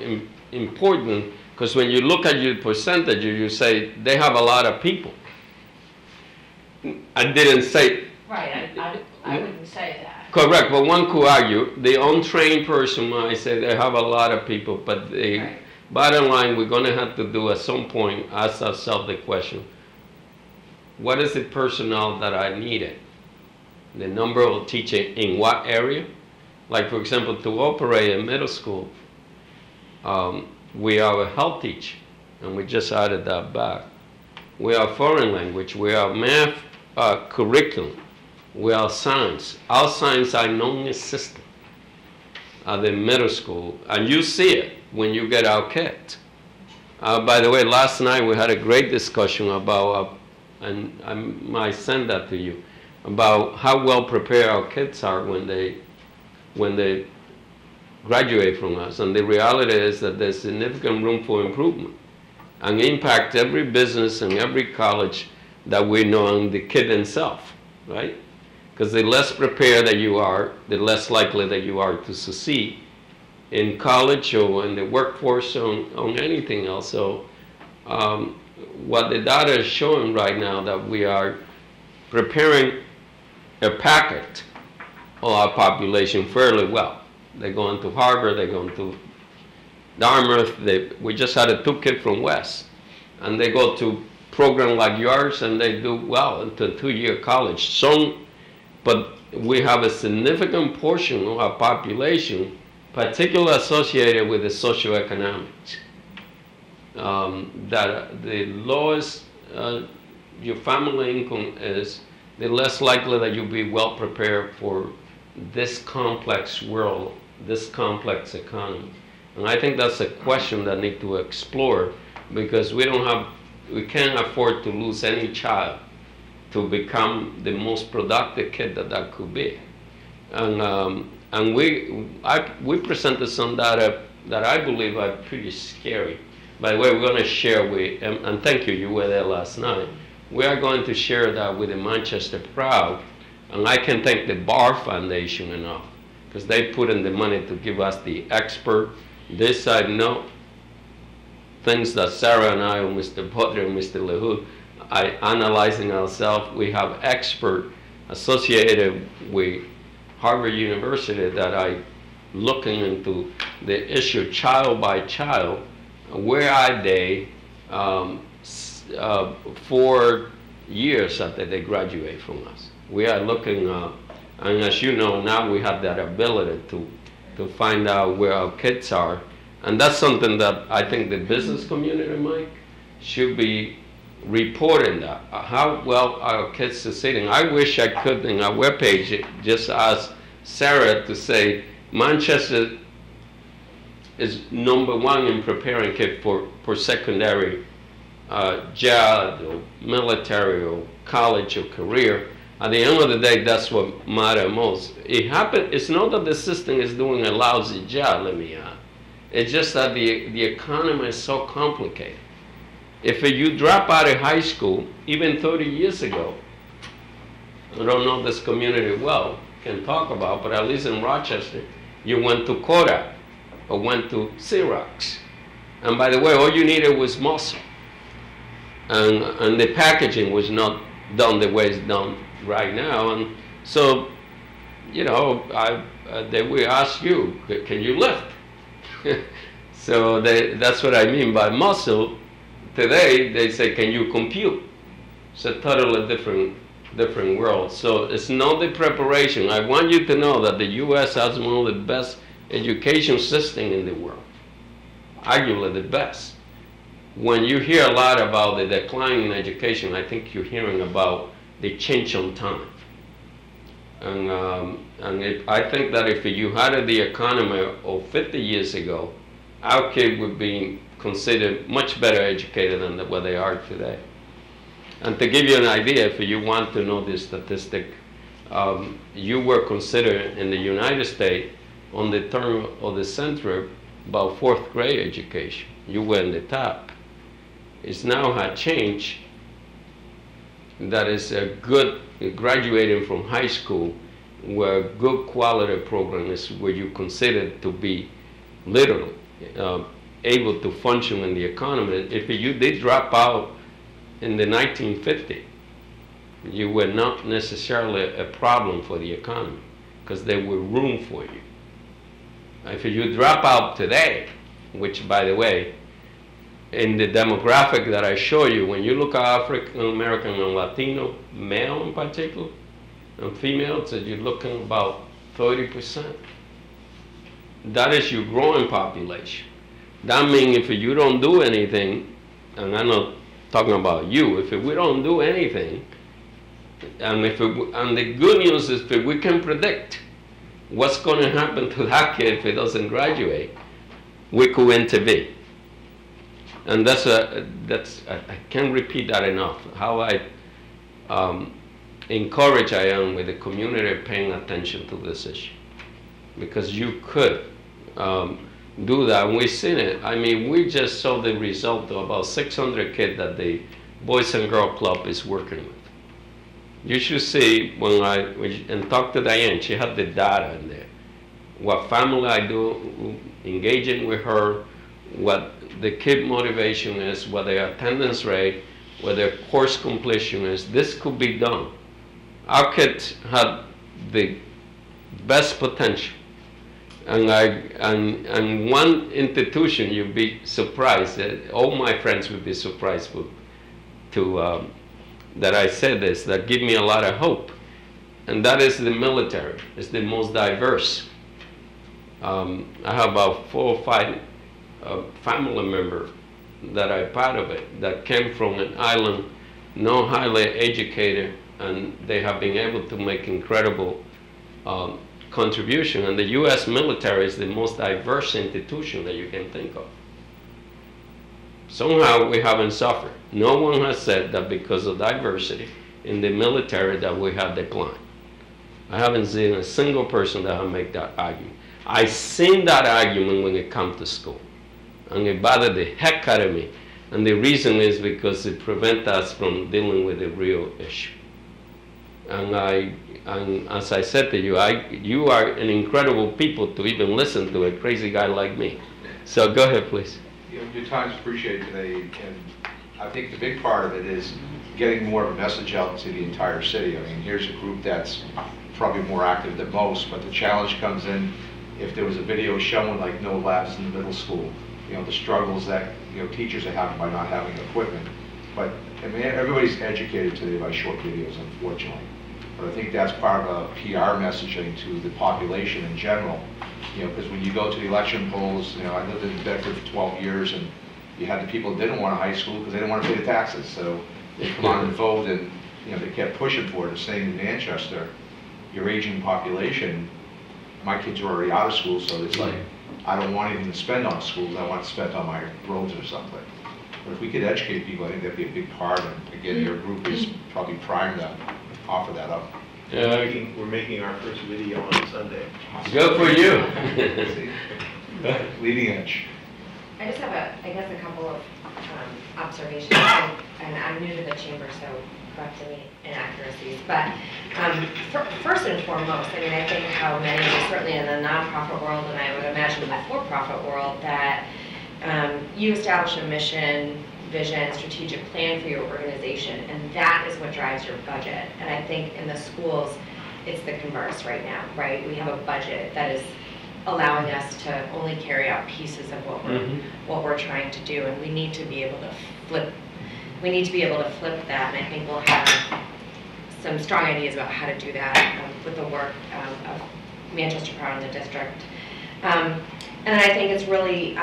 important, because when you look at your percentage, you say they have a lot of people. I didn't say. Right, I wouldn't say that. Correct, but one could argue, the untrained person might say they have a lot of people, but the Right. bottom line, we're going to have to do at some point, ask ourselves the question, what is the personnel that I needed? The number of teachers in what area? Like, for example, to operate a middle school, we have a health teacher, and we just added that back. We have foreign language, we have math curriculum, we have science. Our science are non-existent at the middle school, and you see it when you get our kids. By the way, last night we had a great discussion about, and I might send that to you, about how well prepared our kids are when they graduate from us. And the reality is that there's significant room for improvement and impact every business and every college that we know and the kid himself, right? Because the less prepared that you are, the less likely that you are to succeed in college or in the workforce or on anything else. So what the data is showing right now, that we are preparing a packet of our population fairly well. They're going to Harvard, they're going to Dartmouth. We just had 2 kids from West, and they go to program like yours, and they do well into a 2-year college. But we have a significant portion of our population, particularly associated with the socioeconomics, that the lowest your family income is, the less likely that you'll be well prepared for this complex world, this complex economy. And I think that's a question that need to explore, because we can't afford to lose any child to become the most productive kid that could be. And we presented some data that I believe are pretty scary. By the way, we're going to share with, and thank you, you were there last night. We are going to share that with the Manchester Proud, and I can thank the Bar Foundation enough, because they put in the money to give us the expert. This side, no, things that Sarah and I, and Mr. Potter and Mr. LeHoux, are analyzing ourselves. We have experts associated with Harvard University that are looking into the issue child by child. Where are they 4 years after they graduate from us? We are looking, and as you know, now we have that ability to find out where our kids are. And that's something that I think the business community, Mike, should be reporting that, how well our kids are sitting. I wish I could, in our webpage, just ask Sarah to say, Manchester is #1 in preparing kids for secondary job or military or college or career. At the end of the day, that's what matters most. It's not that the system is doing a lousy job, let me add. It's just that the economy is so complicated. If you drop out of high school, even 30 years ago, I don't know this community well, can talk about, but at least in Rochester, you went to Kodak. or went to Xerox. And by the way, all you needed was muscle. And the packaging was not done the way it's done right now. And so, you know, they will ask you, can you lift? So that's what I mean by muscle. Today, they say, can you compute? It's a totally different world. So it's not the preparation. I want you to know that the U.S. has one of the best education systems in the world, arguably the best. When you hear a lot about the decline in education, I think you're hearing about the change on time. And I think that if you had the economy of 50 years ago, our kids would be considered much better educated than what they are today. And to give you an idea, if you want to know this statistic, you were considered in the United States on the turn of the century about 4th grade education. You were in the top. It's now had changed. That is a good graduating from high school, where good quality program is where you consider to be literally able to function in the economy. If you did drop out in the 1950s, you were not necessarily a problem for the economy because there was room for you. If you drop out today, which by the way, in the demographic that I show you, when you look at African American and Latino, male in particular, and females, you're looking about 30%. That is your growing population. That means if you don't do anything, and I'm not talking about you, if we don't do anything, and the good news is that we can predict what's going to happen to that kid if he doesn't graduate, we could intervene. And I can't repeat that enough, how encouraged I am with the community paying attention to this issue. Because you could do that, and we've seen it. I mean, we just saw the result of about 600 kids that the Boys and Girls Club is working with. You should see, and talk to Diane, she had the data in there. What family I do, engaging with her, what the kid motivation is, what their attendance rate, what their course completion is. This could be done. Our kids had the best potential. And one institution, you'd be surprised, all my friends would be surprised that I said this, that give me a lot of hope. And that is the military. It's the most diverse. I have about 4 or 5 family members that are part of it, that came from an island, not highly educated, and they have been able to make incredible contribution. And the U.S. military is the most diverse institution that you can think of. Somehow we haven't suffered. No one has said that because of diversity in the military that we have declined. I haven't seen a single person that has made that argument. I've seen that argument when it comes to school. And it bothered the heck out of me. And the reason is because it prevents us from dealing with the real issue. And as I said to you, you are an incredible people to even listen to a crazy guy like me. So go ahead, please. Your time's appreciated today, and I think the big part of it is getting more of a message out to the entire city. I mean, here's a group that's probably more active than most, but the challenge comes in if there was a video showing like no labs in the middle school, the struggles that teachers are having by not having equipment. But I mean, everybody's educated today by short videos, unfortunately. But I think that's part of a PR messaging to the population in general. Because when you go to the election polls, I lived in Bedford for 12 years, and you had the people that didn't want a high school because they didn't want to pay the taxes. So they come on and vote, and they kept pushing for it. The same in Manchester. Your aging population, my kids are already out of school, so it's like, I don't want anything to spend on schools. I want to spend on my roads or something. But if we could educate people, I think that'd be a big part. And again, your group is probably primed to offer that up. We're making our first video on Sunday. Good for you. Leading edge. I just have I guess a couple of observations, and I'm new to the chamber, so correct any inaccuracies. But first and foremost, I mean, I think how many, certainly in the nonprofit world, and I would imagine in the for-profit world, that you establish a mission, vision, strategic plan for your organization, and that is what drives your budget. And I think in the schools, it's the converse right now, right? We have a budget that is allowing us to only carry out pieces of what we're trying to do, and we need to be able to flip. We need to be able to flip that, and I think we'll have some strong ideas about how to do that with the work of Manchester Proud and the district. And I think it's really,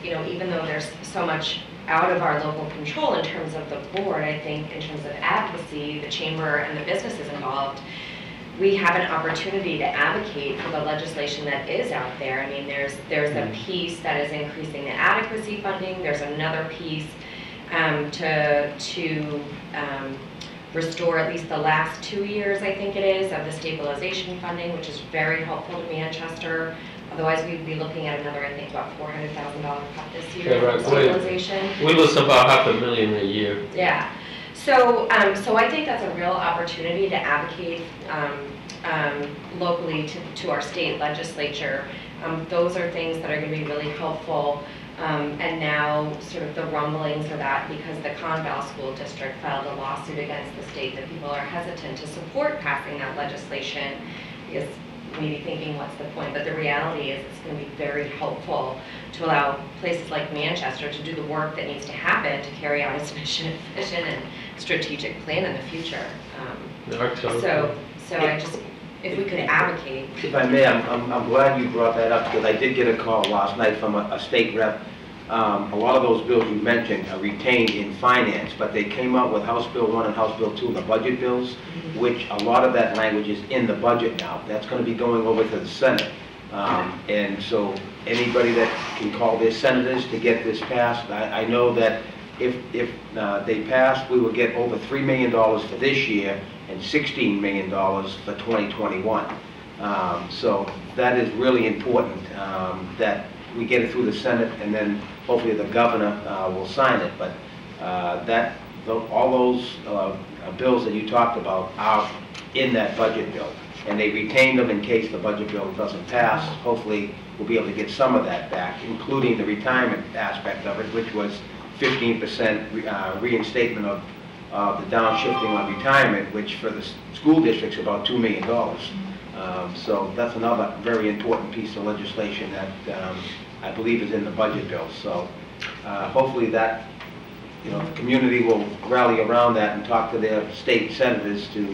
you know, even though there's so much out of our local control in terms of the board, I think in terms of advocacy, the chamber and the businesses involved, we have an opportunity to advocate for the legislation that is out there. I mean, there's a piece that is increasing the adequacy funding. There's another piece to restore at least the last 2 years, I think it is, of the stabilization funding, which is very helpful to Manchester. Otherwise, we'd be looking at another, I think, about $400,000 cut this year for stabilization. We lose about $500,000 a year. Yeah. So I think that's a real opportunity to advocate locally to our state legislature. Those are things that are going to be really helpful. And now sort of the rumblings are that because the Conval School District filed a lawsuit against the state, that people are hesitant to support passing that legislation because maybe thinking what's the point, but the reality is it's going to be very helpful to allow places like Manchester to do the work that needs to happen to carry out its mission, vision, and strategic plan in the future. So I just, if we could advocate. If I may, I'm glad you brought that up because I did get a call last night from a state rep. A lot of those bills you mentioned are retained in finance, but they came out with House Bill 1 and House Bill 2, the budget bills, which a lot of that language is in the budget now. That's going to be going over to the Senate. And so anybody that can call their senators to get this passed, I know that if they pass, we will get over $3 million for this year and $16 million for 2021. So that is really important that we get it through the Senate, and then hopefully the governor will sign it. But all those bills that you talked about are in that budget bill, and they retained them in case the budget bill doesn't pass. Hopefully we'll be able to get some of that back, including the retirement aspect of it, which was 15% reinstatement of the downshifting on retirement, which for the school districts is about $2 million. So that's another very important piece of legislation that I believe is in the budget bill. So hopefully that, the community will rally around that and talk to their state senators to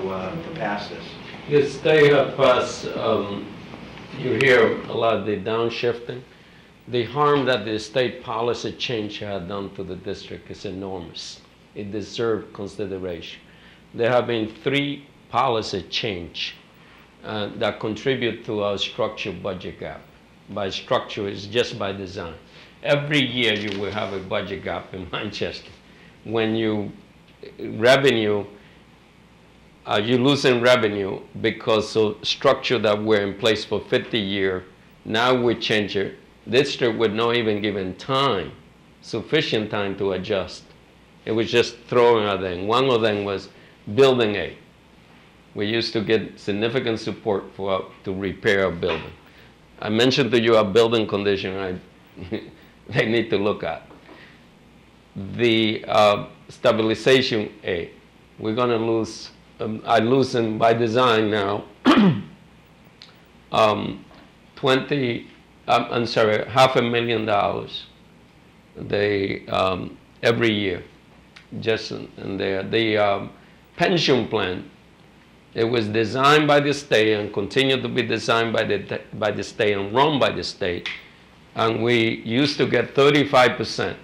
pass this. Yes, they have passed, you hear a lot of the downshifting. The harm that the state policy change had done to the district is enormous. It deserves consideration. There have been 3 policy change that contribute to our structural budget gap. By structure, it's just by design. Every year you will have a budget gap in Manchester. When you revenue, you're losing revenue because of structure that were in place for 50 years. Now we change it. District would not even given time, sufficient time to adjust. It was just throwing out there. One of them was building aid. We used to get significant support to repair a building. I mentioned to you a building condition they need to look at. The stabilization aid. We're going to lose, I loosen by design now, $500,000 they every year, just in there. The pension plan, it was designed by the state and continued to be designed by the state and run by the state. And we used to get 35%,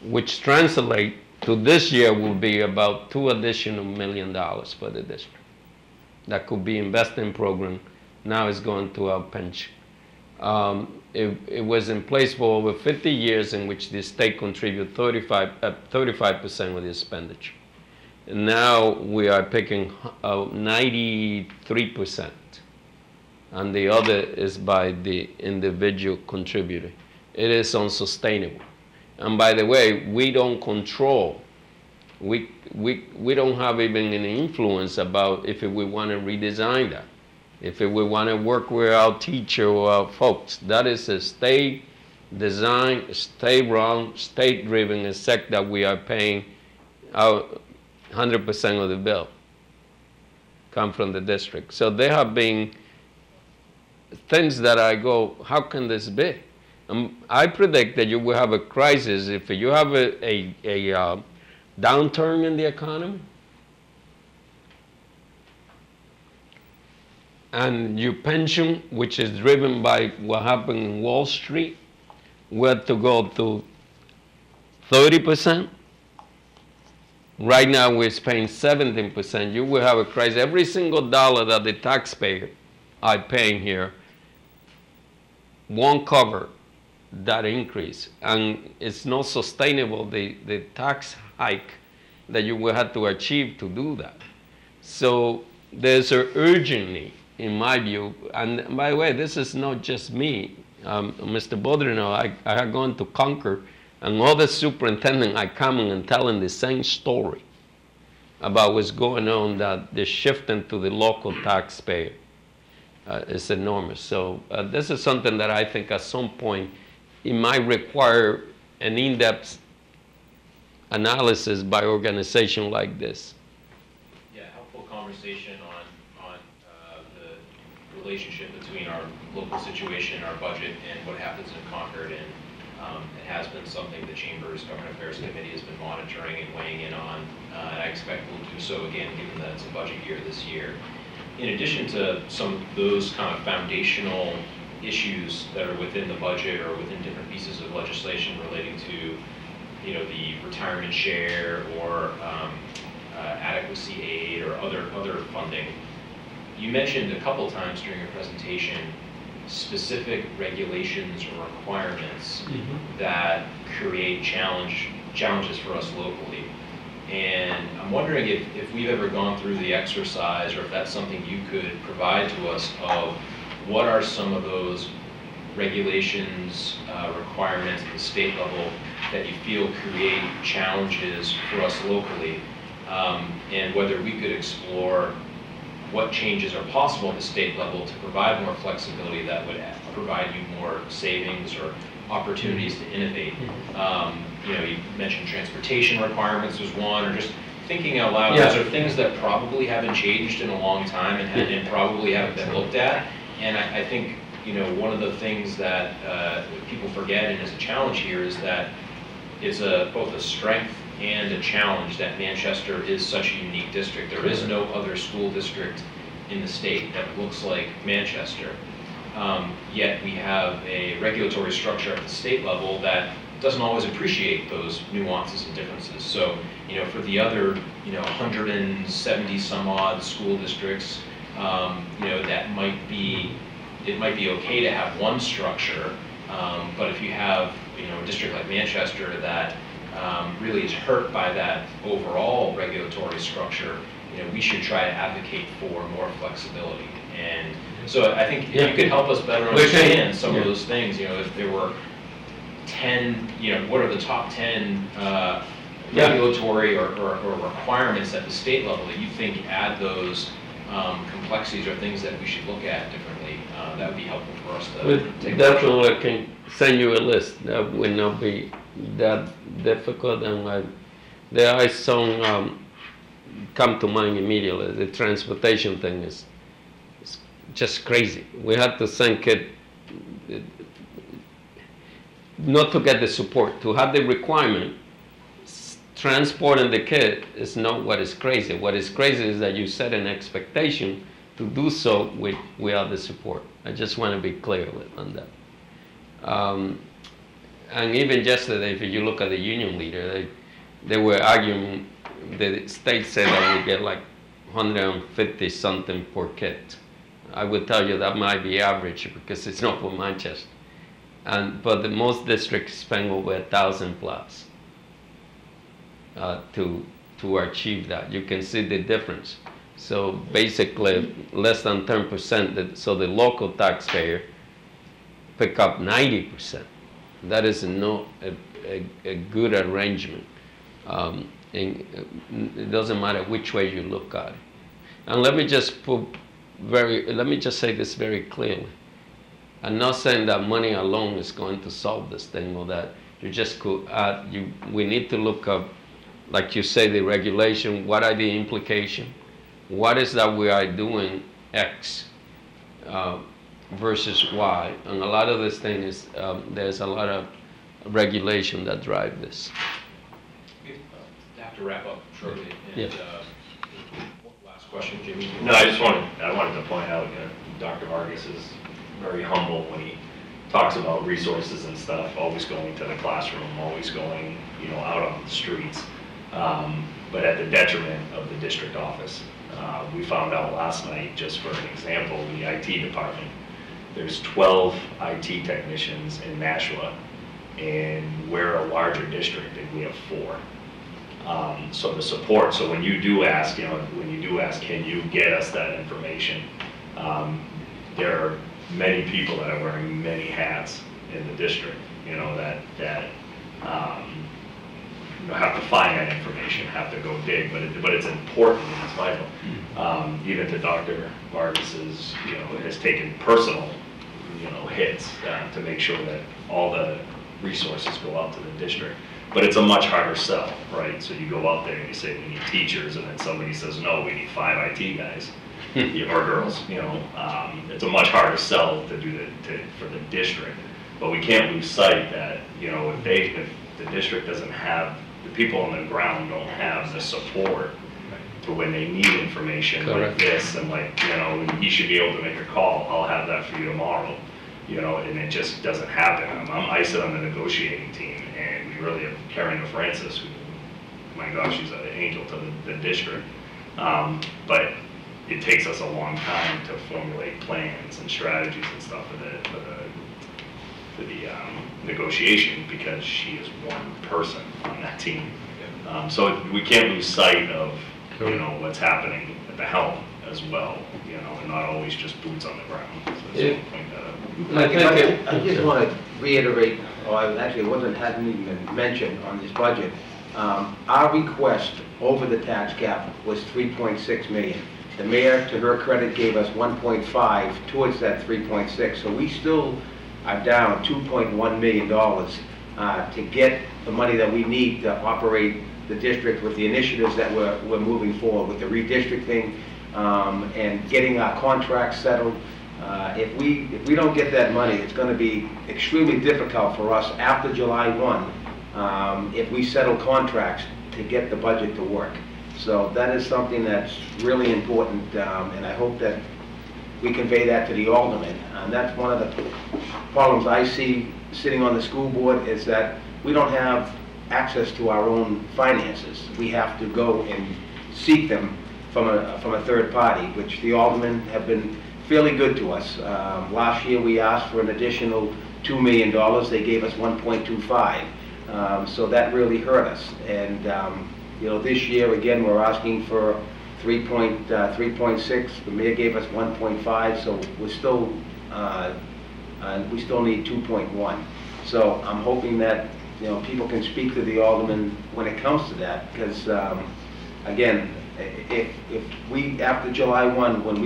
which translate to this year will be about $2 additional million for the district. That could be investing program. Now it's going to our pension. It was in place for over 50 years in which the state contributed 35% of the expenditure. And now we are picking 93%. And the other is by the individual contributor. it is unsustainable. And by the way, we don't control, we don't have even an influence about if we want to redesign that, if we want to work with our teacher or our folks. That is a state design, state-run, state-driven, except that we are paying our 100% of the bill come from the district. So there have been things that I go, how can this be? I predict that you will have a crisis if you have a downturn in the economy and your pension, which is driven by what happened in Wall Street, were to go to 30%. Right now we're paying 17%. You will have a crisis. Every single dollar that the taxpayer are paying here won't cover that increase. And it's not sustainable, the tax hike that you will have to achieve to do that. So there's an urgent need, in my view. And by the way, this is not just me. Mr. Bodrino, I have gone to Concord, and all the superintendents are coming and telling the same story about what's going on, that the shifting to the local taxpayer is enormous. So this is something that I think at some point it might require an in-depth analysis by organization like this. Yeah, helpful conversation on the relationship between our local situation, our budget, and what happens in Concord. And it has been something the Chamber's Government Affairs Committee has been monitoring and weighing in on. And I expect we'll do so again, given that it's a budget year this year. In addition to some of those kind of foundational issues that are within the budget or within different pieces of legislation relating to, you know, the retirement share or adequacy aid or other funding, you mentioned a couple times during your presentation specific regulations or requirements that create challenges for us locally. And I'm wondering if we've ever gone through the exercise, or if that's something you could provide to us, of what are some of those regulations, requirements at the state level that you feel create challenges for us locally, and whether we could explore what changes are possible at the state level to provide more flexibility that would provide you more savings or opportunities to innovate. You know, you mentioned transportation requirements was one, or just thinking out loud. Yeah. Those are things that probably haven't changed in a long time and probably haven't been looked at. And I think, you know, one of the things that people forget and is a challenge here is that it's both a strength and a challenge that Manchester is such a unique district. There is no other school district in the state that looks like Manchester. Yet we have a regulatory structure at the state level that doesn't always appreciate those nuances and differences. So, you know, for the other, you know, 170 some odd school districts, you know, it might be okay to have one structure, but if you have, you know, a district like Manchester that really is hurt by that overall regulatory structure, you know, we should try to advocate for more flexibility. And so I think if you could help us better understand some of those things, you know, if there were 10, you know, what are the top 10 regulatory or requirements at the state level that you think add those complexities or things that we should look at differently? That would be helpful for us to take. Definitely, I can send you a list. That would not be that difficult. And there are some come to mind immediately. The transportation thing is just crazy. We had to send kids not to get the support, to have the requirement. Transporting the kid is not what is crazy. What is crazy is that you set an expectation to do so without the support. I just want to be clear on that. And even yesterday, if you look at the union leader, they were arguing, the state said that we get like 150 something per kid. I would tell you that might be average because it's not for Manchester. But most districts spend over 1,000 plus to achieve that. You can see the difference. So basically, less than 10%. So the local taxpayer pick up 90%. that is not a good arrangement. And it doesn't matter which way you look at it. And let me just say this very clearly. I'm not saying that money alone is going to solve this thing, or that you just could add, we need to look up, like you say, the regulation, what are the implications? What is that we are doing X versus Y? And a lot of this thing is, there's a lot of regulation that drive this. Have to wrap up shortly. And, Yeah. Last question, Jimmy. No, I wanted to point out, Dr. Vargas is very humble when he talks about resources and stuff, always going to the classroom, always going, out on the streets, but at the detriment of the district office. We found out last night, just for an example, the IT department, there's 12 IT technicians in Nashua, and we're a larger district, and we have 4. So the support, so when you do ask, can you get us that information? There are many people that are wearing many hats in the district, that have to find that information, have to go dig, but it's important, and it's vital. Even to Dr. Vargas's, has taken personal, hits to make sure that all the resources go out to the district. But it's a much harder sell, right? So you go out there and you say, we need teachers, and then somebody says, no, we need 5 IT guys or girls. It's a much harder sell to do for the district. But we can't lose sight that, if the district doesn't have, the people on the ground don't have the support to when they need information like this, and you should be able to make a call, I'll have that for you tomorrow. And it just doesn't happen. I sit on the negotiating team, and we really have Karen Francis, who, my gosh, she's an angel to the district. But it takes us a long time to formulate plans and strategies and stuff for the negotiation, because she is one person on that team. So we can't lose sight of what's happening at the helm as well, and not always just boots on the ground. So I just want to point that out. I just want to reiterate, or actually hadn't even been mentioned on this budget. Our request over the tax cap was 3.6 million. The mayor, to her credit, gave us 1.5 towards that 3.6. So we still are down $2.1 million to get the money that we need to operate the district with the initiatives that we're moving forward with the redistricting and getting our contracts settled. If we don't get that money, it's going to be extremely difficult for us after July 1 if we settle contracts to get the budget to work. So that is something that's really important, and I hope that we convey that to the aldermen. And that's one of the problems I see sitting on the school board, is that we don't have access to our own finances. We have to go and seek them from a third party, which the aldermen have been fairly good to us. Last year we asked for an additional $2 million. They gave us 1.25. So that really hurt us. And this year again we're asking for 3.6. The mayor gave us 1.5. So we're still we still need 2.1. So I'm hoping that people can speak to the aldermen when it comes to that, because again, if we after July 1, when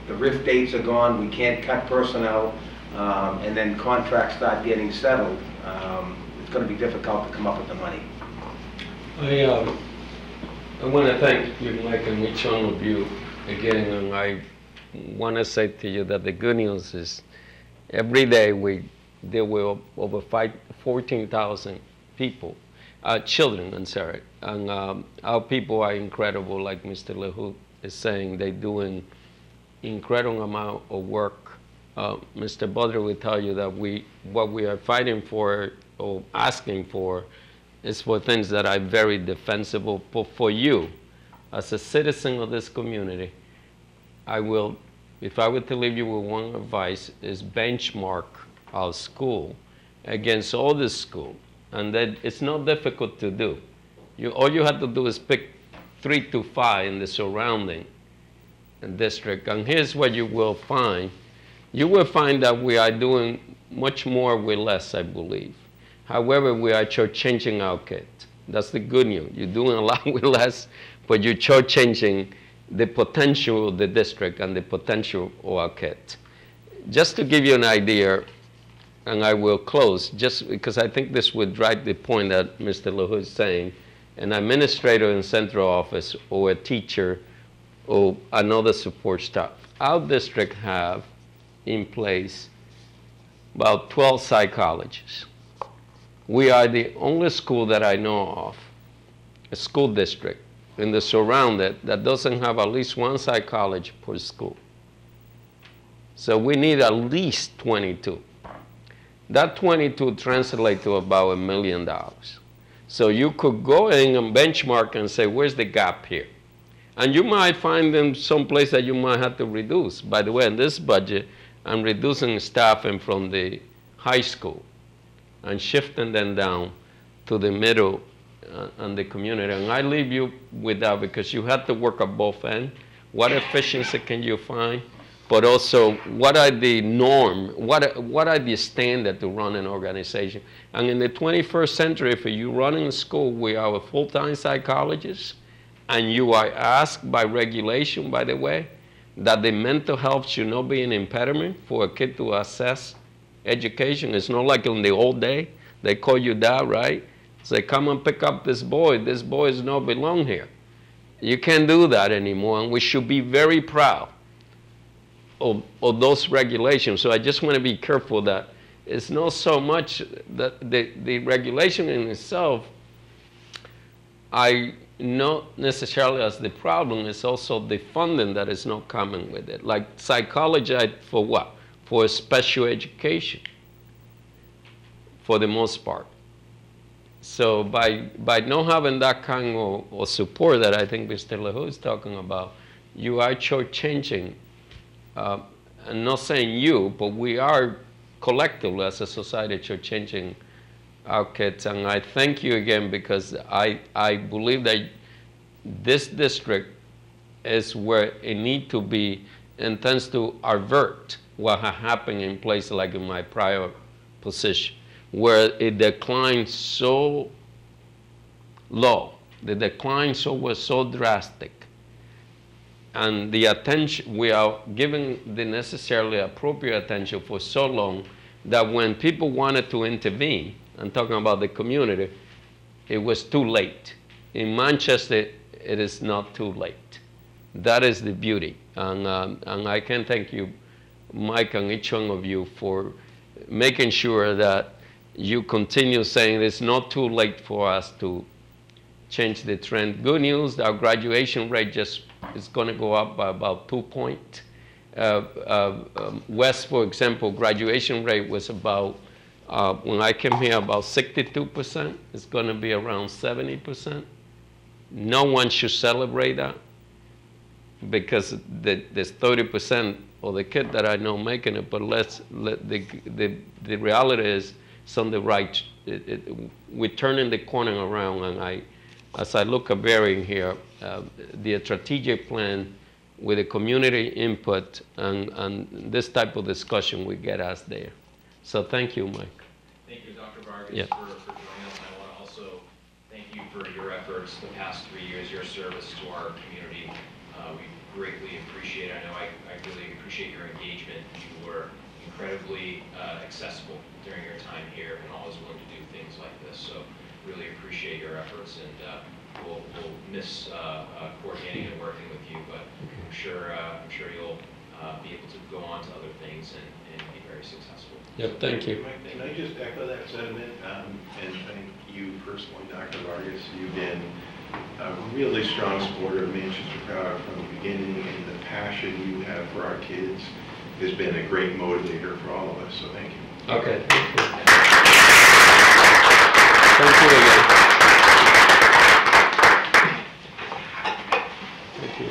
the RIF dates are gone, we can't cut personnel, and then contracts start getting settled, it's going to be difficult to come up with the money. I want to thank you, Mike, and each one of you again, and I want to say to you that the good news is every day we deal with over 14,000 people, children, I'm sorry, and our people are incredible, like Mr. LeHoux is saying. They're doing incredible amount of work. Mr. Butler will tell you that what we are fighting for or asking for is for things that are very defensible. But for you, as a citizen of this community, if I were to leave you with one advice, is benchmark our school against all the school. And that it's not difficult to do. All you have to do is pick 3 to 5 in the surrounding district. And here's what you will find. You will find that we are doing much more with less, I believe. However, we are shortchanging our kids. That's the good news. You're doing a lot with less, but you're shortchanging the potential of the district and the potential of our kids. Just to give you an idea, and I will close, just because I think this would drive the point that Mr. LaHood is saying, an administrator in central office or a teacher or another support staff. Our district have in place about 12 psychologists. We are the only school that I know of, a school district in the surrounded that doesn't have at least one psychologist per school. So we need at least 22. That 22 translates to about $1 million. So you could go in and benchmark and say, where's the gap here? And you might find them someplace that you might have to reduce. By the way, in this budget, I'm reducing staffing from the high school and shifting them down to the middle and the community. And I leave you with that because you have to work at both ends. What efficiency can you find? But also, what are the norm? What are the standard to run an organization? And in the 21st century, if you run in a school, we are a full-time psychologist, and you are asked by regulation, by the way, that the mental health should not be an impediment for a kid to access education. It's not like in the old day, they call you dad, right? Say, come and pick up this boy does not belong here. You can't do that anymore, and we should be very proud of those regulations. So I just want to be careful that it's not so much that the regulation in itself, I not necessarily as the problem, it's also the funding that is not coming with it. Like psychology, for what? For special education, for the most part. So by not having that kind of support that I think Mr. LaHood is talking about, you are shortchanging. I'm not saying you, but we are collectively as a society shortchanging our kids. And I thank you again because I believe that this district is where it needs to be and tends to avert what has happened in places like in my prior position, where it declined so low, the decline was so drastic. And the attention, we are giving the necessarily appropriate attention for so long that when people wanted to intervene, I'm talking about the community, it was too late. In Manchester, it is not too late. That is the beauty. And I can thank you, Mike, and each one of you for making sure that you continue saying it's not too late for us to change the trend. Good news, our graduation rate just is going to go up by about 2 points. West, for example, graduation rate was about, when I came here, about 62%. It's going to be around 70%. No one should celebrate that because there's 30% of the kids that I know making it, but the reality is it's on the right. We're turning the corner around, and as I look at varying here, the strategic plan with the community input and this type of discussion will get us there. So thank you, Mike. Thank you, Dr. Vargas, Yeah. for joining us. I want to also thank you for your efforts the past 3 years, your service to our community. We greatly appreciate it. I know I really appreciate your engagement. You were incredibly accessible during your time here and always willing to do things like this. So really appreciate your efforts, and we'll miss coordinating and working with you, but I'm sure you'll be able to go on to other things and be very successful. Yep, thank you. Can I just echo that sentiment and thank you personally, Dr. Vargas. You've been a really strong supporter of Manchester Proud from the beginning, and the passion you have for our kids has been a great motivator for all of us, so thank you. Okay, thank you. Thank you again. Thank you.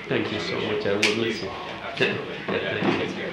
Thank you so much. I will miss you. Absolutely. Yeah, take care.